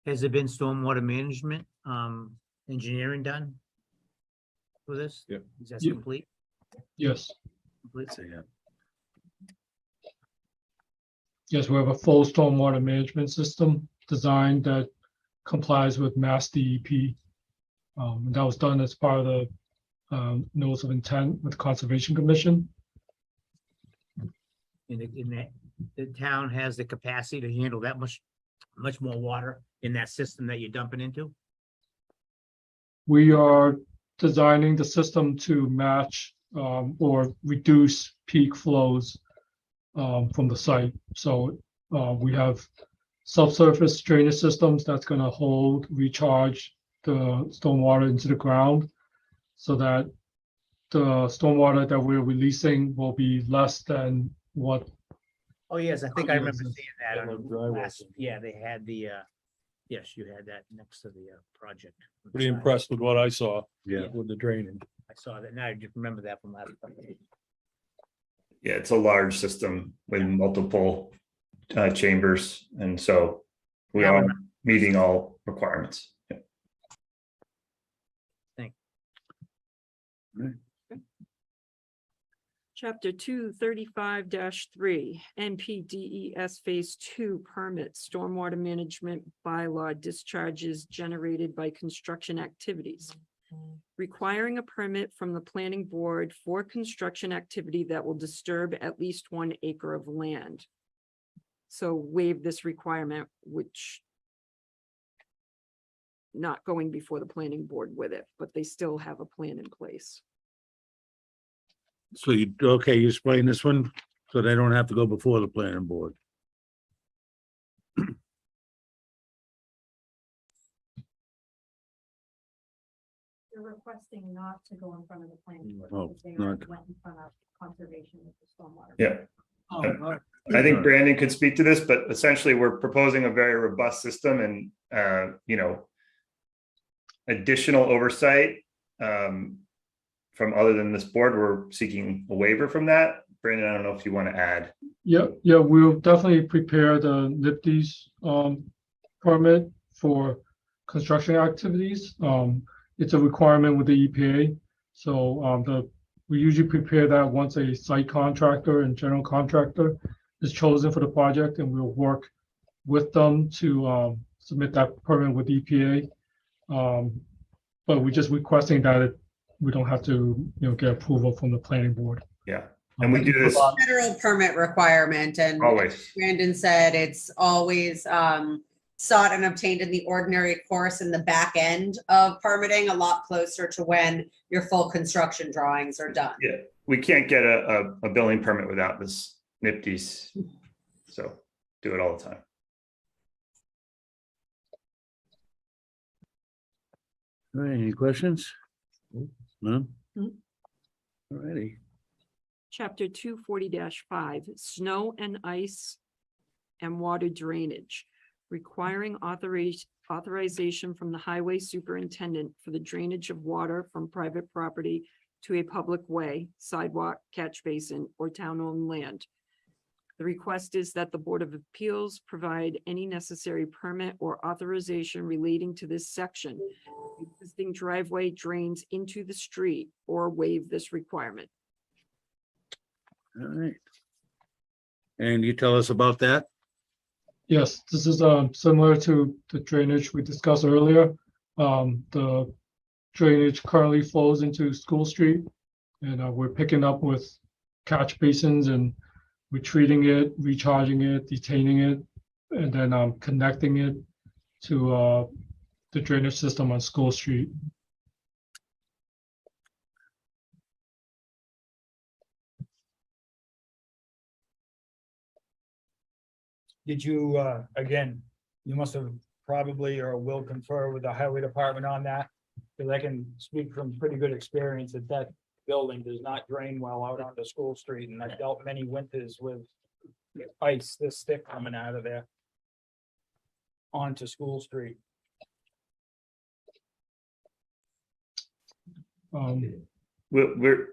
Has there been stormwater management, engineering done for this? Yeah. Is that Yeah. complete? Yes, Complete? So, yeah. yes, we have a full stormwater management system designed that complies with Mass DEP. And that was done as part of the notice of intent with Conservation Commission. In that, the town has the capacity to handle that much more water in that system that you're dumping into? We are designing the system to match or reduce peak flows from the site. So we have subsurface drainage systems that's going to hold, recharge the stormwater into the ground so that the stormwater that we're releasing will be less than what. Oh, yes, I think I remember seeing that Yeah, like on dry last, wells. yeah, they had the, yes, you had that next to the, project. Pretty impressed with what I saw. Yeah. With the drainage. I saw that, now I just remember that from last. time. Yeah, it's a large system with multiple chambers, and so we Yeah, I are remember. meeting all requirements. Yeah. Chapter 235-3, NPDES Phase 2 permit, stormwater management bylaw discharges generated by construction activities. Requiring a permit from the planning board for construction activity that will disturb at least 1 acre of land. So waive this requirement, which not going before the planning board with it, but they still have a plan in place. So you, okay, you explain this one, so they don't have to go before the planning board. They're requesting not to go in front of the planning board. Oh, because they not- already went in front of conservation with the stormwater. Yeah. Oh, all right. I think Brandon could speak to this, but essentially we're proposing a very robust system and, additional oversight from other than this board. We're seeking a waiver from that. Brandon, I don't know if you want to add. Yeah, we'll definitely prepare the NIPD's permit for construction activities. It's a requirement with the EPA. So we usually prepare that once a site contractor and general contractor is chosen for the project, and we'll work with them to submit that permit with EPA. But we're just requesting that we don't have to, get approval from the planning board. Yeah, and we do this Federal permit requirement, and always. Brandon said it's always sought and obtained in the ordinary course in the back end of permitting, a lot closer to when your full construction drawings are done. Yeah, we can't get a building permit without this NIPD's. So do it all the time. All right, any questions? None? Mm. All righty. Chapter 240-5, snow and ice and water drainage, requiring authorization from the highway superintendent for the drainage of water from private property to a public way, sidewalk, catch basin, or town-owned land. The request is that the Board of Appeals provide any necessary permit or authorization relating to this section. Existing driveway drains into the street or waive this requirement. All right. And you tell us about that? Yes, this is similar to the drainage we discussed earlier. The drainage currently flows into School Street, and we're picking up with catch basins and retreating it, recharging it, detaining it, and then connecting it to the drainage system on School Street. Did you, again, you must have probably or will confer with the highway department on that? Because I can speak from pretty good experience that building does not drain well out onto School Street, and I've dealt many winters with ice this thick coming out of there onto School Street. We're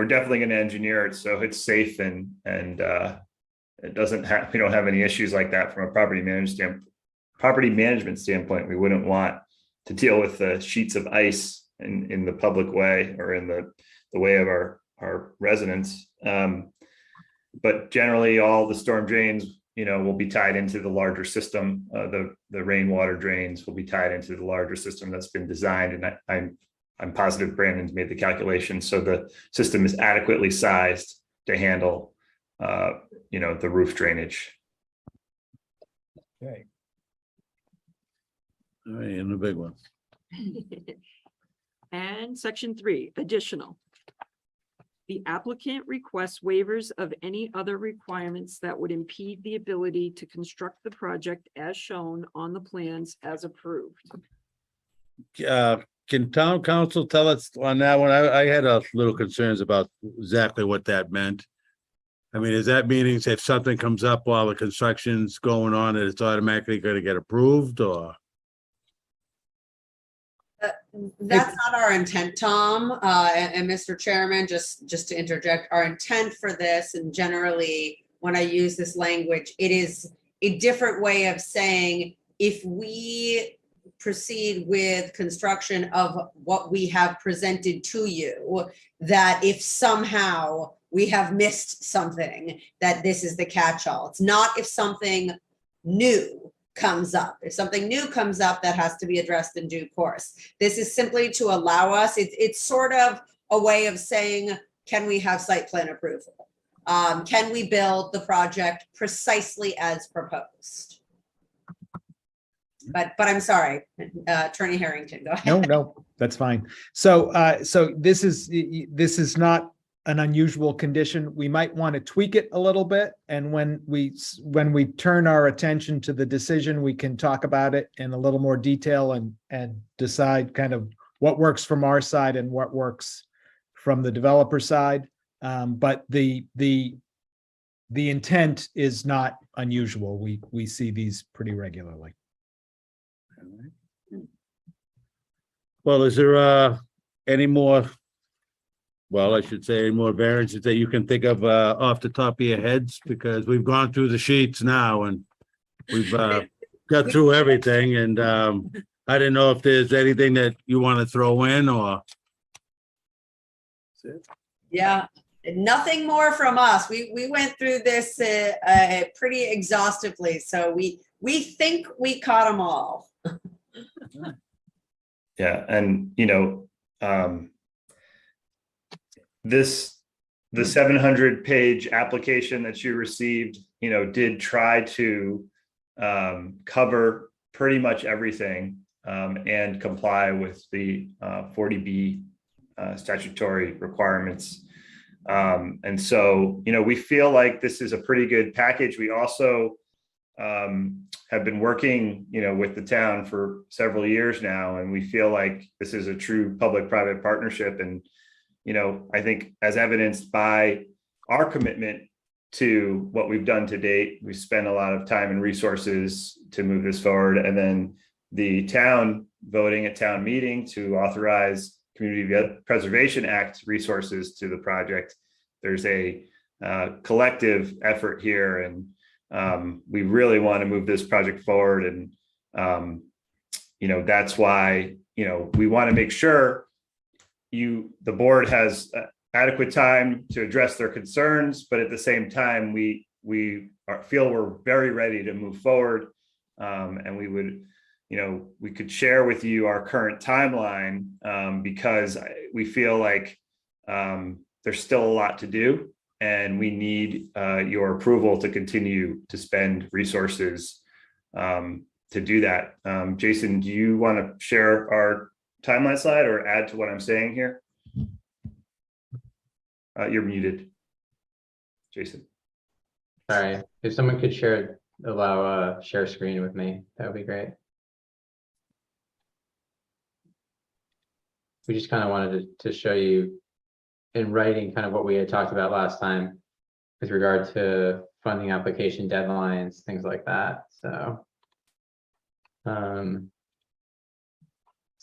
definitely going to engineer it so it's safe and it doesn't have, we don't have any issues like that from a property management standpoint. We wouldn't want to deal with the sheets of ice in the public way or in the way of our residents. But generally all the storm drains, will be tied into the larger system. The rainwater drains will be tied into the larger system that's been designed. And I'm positive Brandon's made the calculation. So the system is adequately sized to handle, the roof drainage. Okay. All right, and the big one. And section 3, additional. The applicant requests waivers of any other requirements that would impede the ability to construct the project as shown on the plans as approved. Can town council tell us on that one? I had a little concerns about exactly what that meant. I mean, is that meaning if something comes up while the construction's going on, that it's automatically going to get approved, or? That's not our intent, Tom, and Mr. Chairman, just to interject, our intent for this, and generally, when I use this language, it is a different way of saying, if we proceed with construction of what we have presented to you, that if somehow we have missed something, that this is the catch-all. It's not if something new comes up. If something new comes up, that has to be addressed in due course. This is simply to allow us, it's sort of a way of saying, can we have site plan approval? Can we build the project precisely as proposed? But I'm sorry, Attorney Harrington, go ahead. No, that's fine. So this is not an unusual condition. We might want to tweak it a little bit. And when we turn our attention to the decision, we can talk about it in a little more detail and decide kind of what works from our side and what works from the developer side. But the intent is not unusual. We see these pretty regularly. Well, is there any more? Well, I should say any more variances that you can think of off the top of your heads, because we've gone through the sheets now and we've got through everything. And I didn't know if there's anything that you want to throw in or. Yeah, nothing more from us. We went through this pretty exhaustively, so we think we caught them all. Yeah, and the 700-page application that you received, did try to cover pretty much everything and comply with the 40B statutory requirements. And so, we feel like this is a pretty good package. We also have been working, with the town for several years now, and we feel like this is a true public-private partnership. And I think as evidenced by our commitment to what we've done to date, we spent a lot of time and resources to move this forward. And then the town voting at town meeting to authorize Community Preservation Act resources to the project. There's a collective effort here, and we really want to move this project forward. And, that's why, we want to make sure the board has adequate time to address their concerns, but at the same time, we feel we're very ready to move forward. And we would, we could share with you our current timeline because we feel like there's still a lot to do, and we need your approval to continue to spend resources to do that. Jason, do you want to share our timeline slide or add to what I'm saying here? You're muted, Jason. Sorry, if someone could allow share screen with me, that would be great. We just kind of wanted to show you in writing kind of what we had talked about last time with regard to funding application deadlines, things like that, so.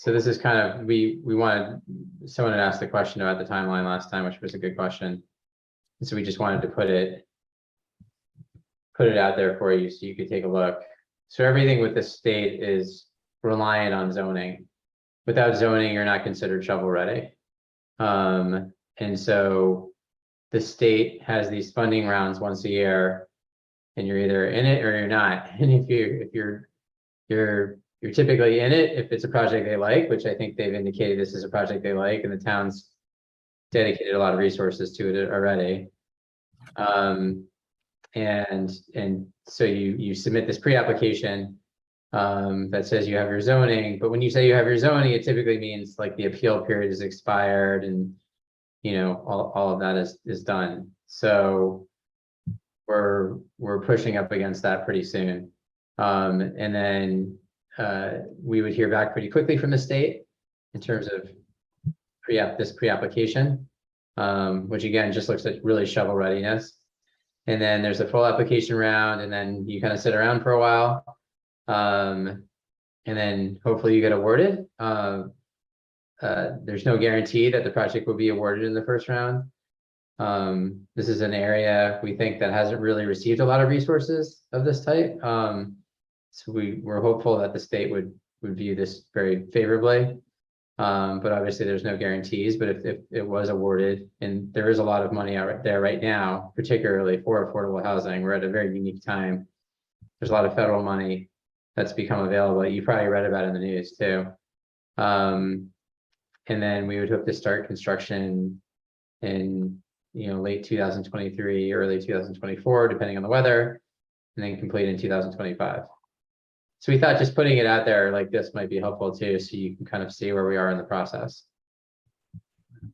So this is kind of, we wanted, someone had asked the question about the timeline last time, which was a good question. And so we just wanted to put it out there for you so you could take a look. So everything with the state is reliant on zoning. Without zoning, you're not considered shovel ready. And so the state has these funding rounds once a year, and you're either in it or you're not. And if you're typically in it if it's a project they like, which I think they've indicated this is a project they like, and the town's dedicated a lot of resources to it already. And so you submit this pre-application that says you have your zoning, but when you say you have your zoning, it typically means like the appeal period is expired and you know all of that is done. So we're pushing up against that pretty soon. And then we would hear back pretty quickly from the state in terms of this pre-application, which again just looks at really shovel readiness. And then there's a full application round, and then you kind of sit around for a while. And then hopefully you get awarded. There's no guarantee that the project will be awarded in the first round. This is an area we think that hasn't really received a lot of resources of this type. So we're hopeful that the state would view this very favorably. But obviously there's no guarantees, but if it was awarded, and there is a lot of money out there right now, particularly for affordable housing, we're at a very unique time. There's a lot of federal money that's become available. You probably read about it in the news too. And then we would hope to start construction in late 2023, early 2024, depending on the weather, and then complete in 2025. So we thought just putting it out there like this might be helpful too, so you can kind of see where we are in the process.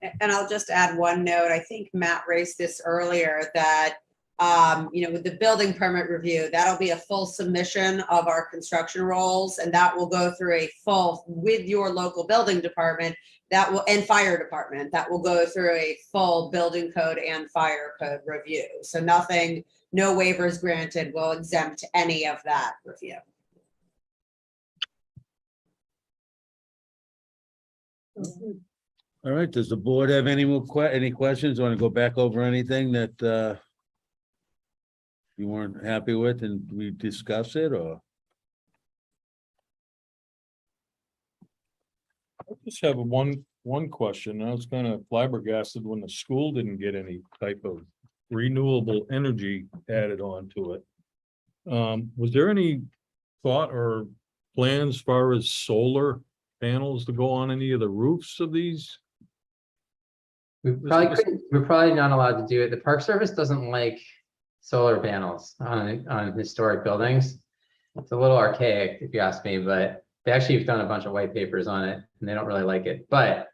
And I'll just add one note. I think Matt raised this earlier that, with the building permit review, that'll be a full submission of our construction roles, and that will go through a full, with your local building department, and fire department, that will go through a full building code and fire code review. So nothing, no waivers granted will exempt any of that review. All right, does the board have any more any questions? Want to go back over anything that you weren't happy with and we discuss it, or? I just have one question. I was kind of flabbergasted when the school didn't get any type of renewable energy added on to it. Was there any thought or plans as far as solar panels to go on any of the roofs of these? We're probably not allowed to do it. The Park Service doesn't like solar panels on historic buildings. It's a little archaic if you ask me, but they actually have done a bunch of white papers on it and they don't really like it. But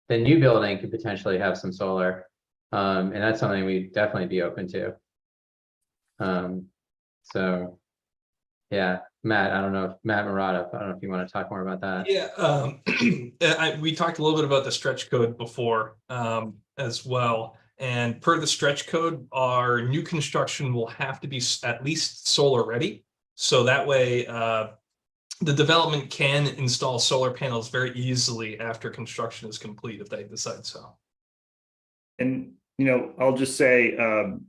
the new building could potentially have some solar, and that's something we'd definitely be open to. So yeah, Matt, I don't know if Matt Murata, I don't know if you want to talk more about that. Yeah, we talked a little bit about the stretch code before as well. And per the stretch code, our new construction will have to be at least solar ready. So that way the development can install solar panels very easily after construction is complete if they decide so. And, I'll just say, on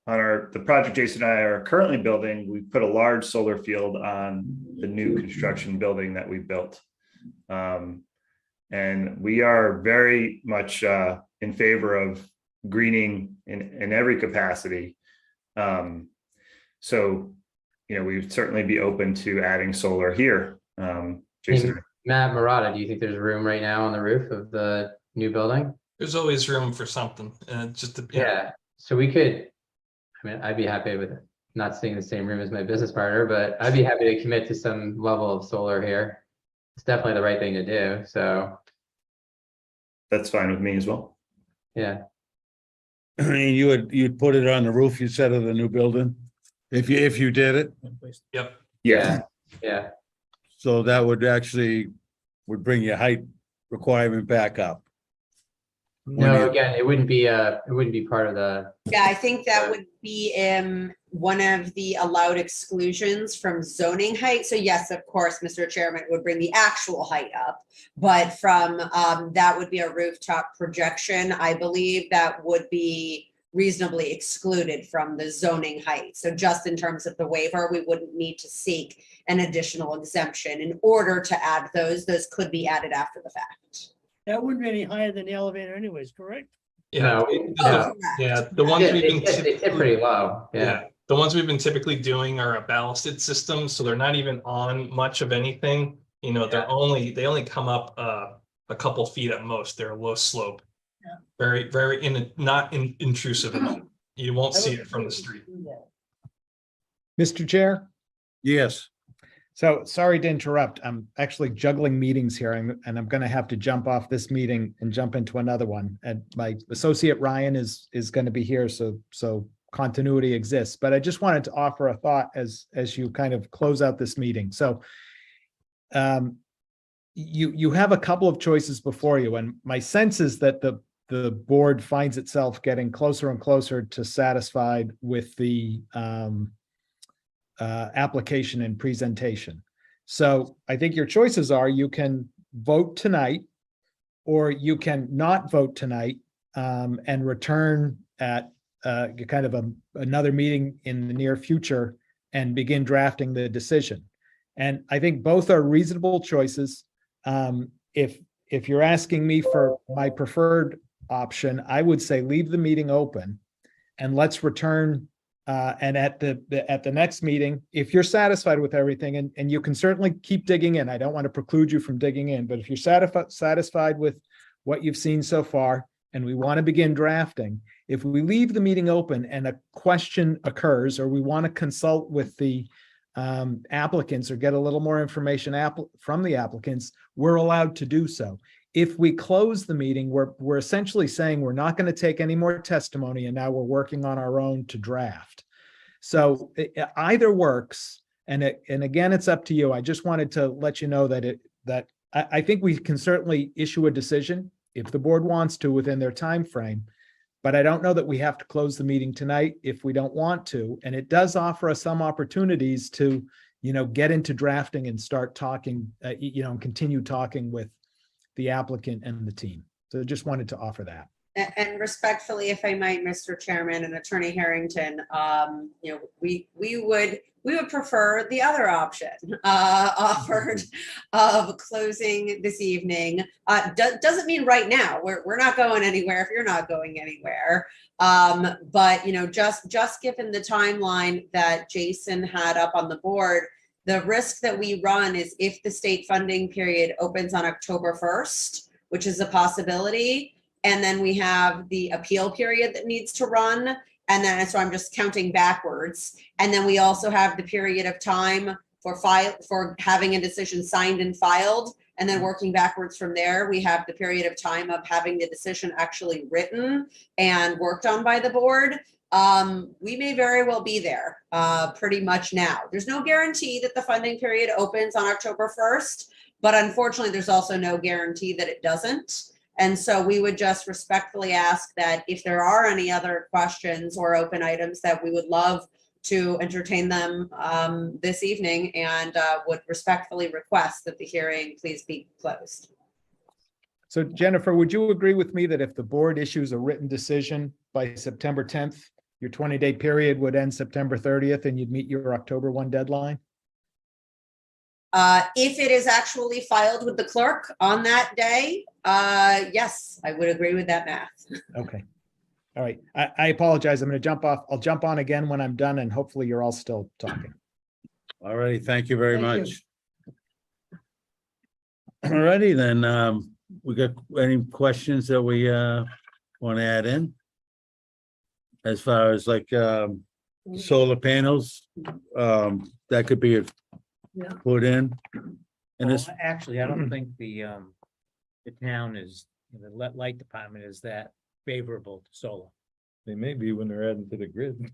the project Jason and I are currently building, we put a large solar field on the new construction building that we built. And we are very much in favor of greening in every capacity. So, we would certainly be open to adding solar here. Jason. Matt Murata, do you think there's room right now on the roof of the new building? There's always room for something. Yeah. So we could, I'd be happy with it. Not staying in the same room as my business partner, but I'd be happy to commit to some level of solar here. It's definitely the right thing to do. So that's fine with me as well. Yeah. And you'd put it on the roof, you said, of the new building? If you did it? Yep. Yeah. Yeah. So that would bring your height requirement back up. No, again, it wouldn't be part of the, Yeah, I think that would be one of the allowed exclusions from zoning height. So yes, of course, Mr. Chairman, it would bring the actual height up. But from, that would be a rooftop projection. I believe that would be reasonably excluded from the zoning height. So just in terms of the waiver, we wouldn't need to seek an additional exemption in order to add those. Those could be added after the fact. That wouldn't be any higher than the elevator anyways, correct? Yeah, no, Oh, no. correct. yeah, the ones Yeah, we've been. they sit pretty low, yeah. Yeah, the ones we've been typically doing are a ballasted system, so they're not even on much of anything. You know, they only come up a couple feet at most. They're low slope. Yeah. Very not intrusive enough. You won't see it from the street. Mr. Chair? Yes. So sorry to interrupt. I'm actually juggling meetings here and I'm going to have to jump off this meeting and jump into another one. And my associate Ryan is going to be here. So continuity exists, but I just wanted to offer a thought as you kind of close out this meeting. So you have a couple of choices before you, and my sense is that the board finds itself getting closer and closer to satisfied with the application and presentation. So I think your choices are you can vote tonight, or you can not vote tonight and return at kind of another meeting in the near future and begin drafting the decision. And I think both are reasonable choices. If you're asking me for my preferred option, I would say leave the meeting open and let's return. And at the next meeting, if you're satisfied with everything, and you can certainly keep digging in, I don't want to preclude you from digging in, but if you're satisfied with what you've seen so far, and we want to begin drafting, if we leave the meeting open and a question occurs, or we want to consult with the applicants or get a little more information from the applicants, we're allowed to do so. If we close the meeting, we're essentially saying we're not going to take any more testimony, and now we're working on our own to draft. So either works, and again, it's up to you. I just wanted to let you know that I think we can certainly issue a decision if the board wants to within their time frame, but I don't know that we have to close the meeting tonight if we don't want to. And it does offer us some opportunities to, get into drafting and start talking, and continue talking with the applicant and the team. So just wanted to offer that. And respectfully, if I might, Mr. Chairman and Attorney Harrington, we would prefer the other option offered of closing this evening. Doesn't mean right now. We're not going anywhere if you're not going anywhere. But just given the timeline that Jason had up on the board, the risk that we run is if the state funding period opens on October 1st, which is a possibility, and then we have the appeal period that needs to run. And then, so I'm just counting backwards. And then we also have the period of time for having a decision signed and filed. And then working backwards from there, we have the period of time of having the decision actually written and worked on by the board. We may very well be there pretty much now. There's no guarantee that the funding period opens on October 1st, but unfortunately, there's also no guarantee that it doesn't. And so we would just respectfully ask that if there are any other questions or open items, that we would love to entertain them this evening, and would respectfully request that the hearing please be closed. So Jennifer, would you agree with me that if the board issues a written decision by September 10th, your 20-day period would end September 30th and you'd meet your October 1 deadline? If it is actually filed with the clerk on that day, yes, I would agree with that math. Okay. All right. I apologize. I'm going to jump off. I'll jump on again when I'm done, and hopefully you're all still talking. All righty. Thank you very Thank much. All righty, then, we got any questions that we want to add in? As far as like solar panels, that could be put in. And this, Actually, I don't think the town is, the light department is that favorable to solar. They may be when they're adding to the grid.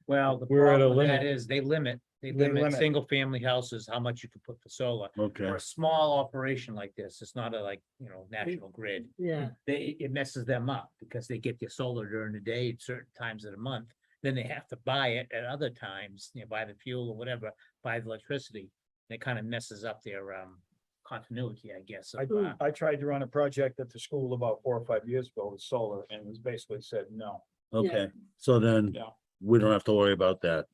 Well, the We're at a problem with that limit. is they limit They limit limit. single family houses, how much you can put for solar. Okay. For a small operation like this, it's not a like, national grid. Yeah, It messes them up because they get their solar during the day at certain times of the month. Then they have to buy it at other times, buy the fuel or whatever, buy the electricity. It kind of messes up their continuity, I guess. of, I tried to run a project at the school about 4 or 5 years ago with solar and it was basically said no. Okay, so then Yeah. we don't have to worry about that.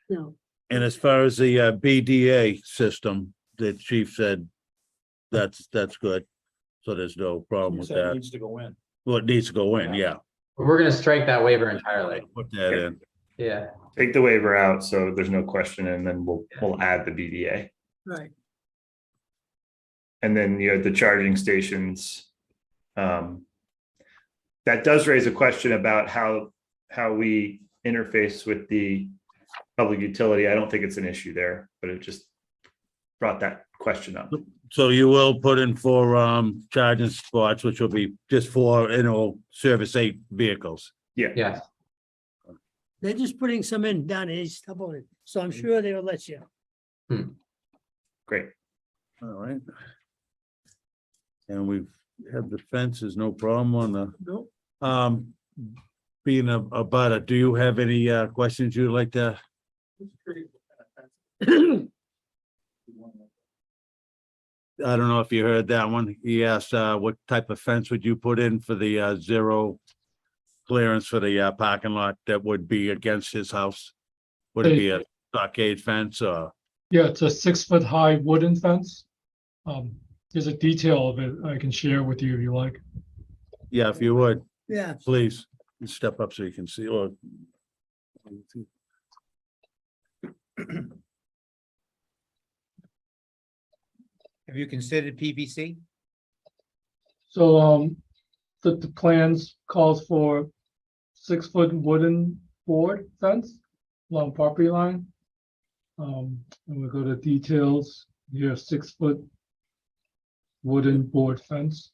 no, And as far as the BDA system, the chief said that's good. So there's no problem He with said it that. needs to go in. Well, it needs to go in, yeah. We're gonna strike that waiver entirely. Put that in. Yeah, Take the waiver out, so there's no question, and then we'll add the BDA. right. And then you have the charging stations. That does raise a question about how we interface with the public utility. I don't think it's an issue there, but it just brought that question up. So you will put in for charging spots, which will be just for, service 8 vehicles. yeah. They're just putting some in down in East Templeton, so I'm sure they will let you. Great. All right. And we've had the fences, no problem on the, No, being a butter, do you have any questions you'd like to? I don't know if you heard that one. He asked, what type of fence would you put in for the zero clearance for the parking lot that would be against his house? Would it be a stockade fence or? Yeah, it's a 6-foot high wooden fence. There's a detail of it I can share with you if you like. Yeah, if you would, yeah, please step up so you can see or. Have you considered PVC? So, the plans calls for 6-foot wooden board fence along property line. And we go to details, here 6-foot wooden board fence.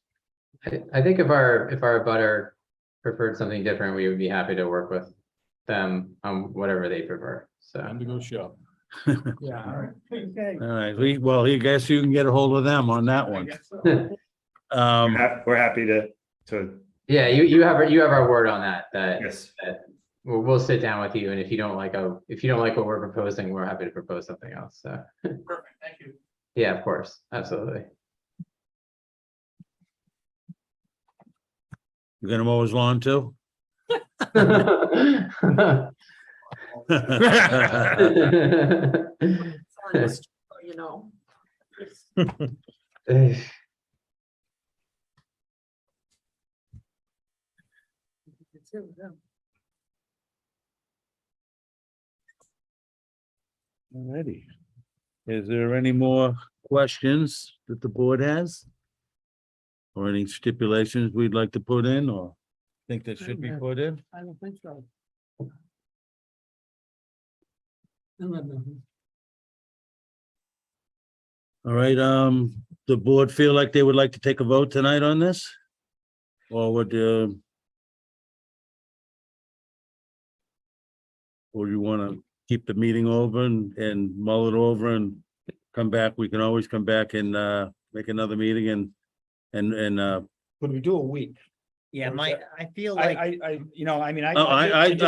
I think if our butter preferred something different, we would be happy to work with them on whatever they prefer, so. Time to go shop. Yeah. All right. okay. All right, well, I guess you can get a hold of them on that one. We're happy to, Yeah, you have our word on that, yes. we'll sit down with you, and if you don't like what we're proposing, we're happy to propose something else, so. Perfect. Thank you. Yeah, of course, absolutely. You gonna mow his lawn too? You know. Alrighty. Is there any more questions that the board has? Or any stipulations we'd like to put in or think that should be put in? I don't think so. I don't know. All right, the board feel like they would like to take a vote tonight on this? Or would you want to keep the meeting over and mull it over and come back? We can always come back and make another meeting and Could we do a week? Yeah, I feel I, like, I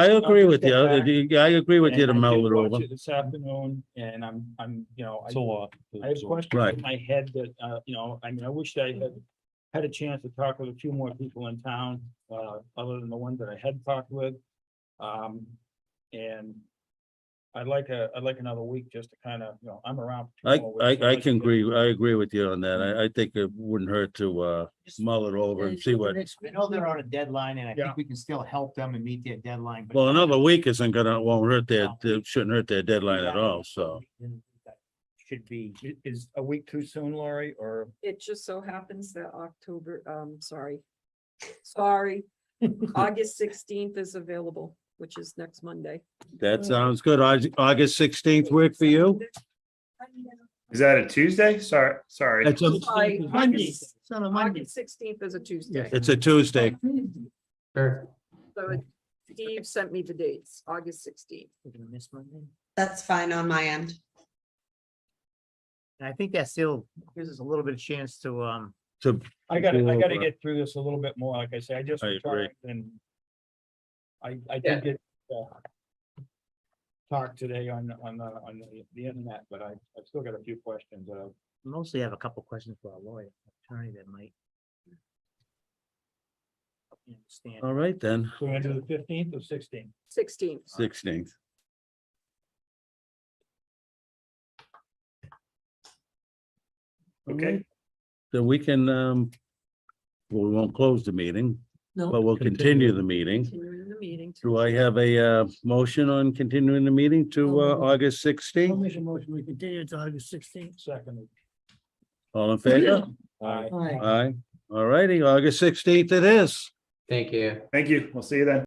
agree with you. I agree with you to mull it over. This afternoon, and I'm, It's a lot. I have questions Right. in my head that, I wish I had a chance to talk with a few more people in town, other than the ones that I had talked with. And I'd like another week just to kind of, I'm around. for 2 more weeks. I can agree. I agree with you on that. I think it wouldn't hurt to mull it over and see what. I know they're on a deadline and I Yeah. think we can still help them and meet their deadline. but- Well, another week won't hurt shouldn't hurt their deadline at all, so. Should be. Is a week too soon, Lori, or? It just so happens that sorry, August 16th is available, which is next Monday. That sounds good. August 16th work for you? Is that a Tuesday? Sorry. It's a, Sorry, Monday, August it's on a Monday. August 16th is a Tuesday. it's a Tuesday. Sure. So Steve sent me the dates, August 16th. We're gonna miss Monday. That's fine on my end. And I think that still gives us a little bit of chance to, I gotta Well, get through this a little bit more. Like I say, I just I agree. retired and I Yeah. did get talk today on the internet, but I've still got a few questions that I mostly have a couple questions for our lawyer, attorney that might. help me understand. All right, then, So we're gonna do the 15th or 16th? 16th. 16th. Okay. So we can, well, we won't close the meeting, No. but we'll continue the meeting. Continuing the meeting. Do I have a motion on continuing the meeting to August I'll 16th? make a motion, we continue to August 16th. Second. All in favor? Aye. Aye. Aye. All righty, August 16th it is. Thank you. Thank you. We'll see you then.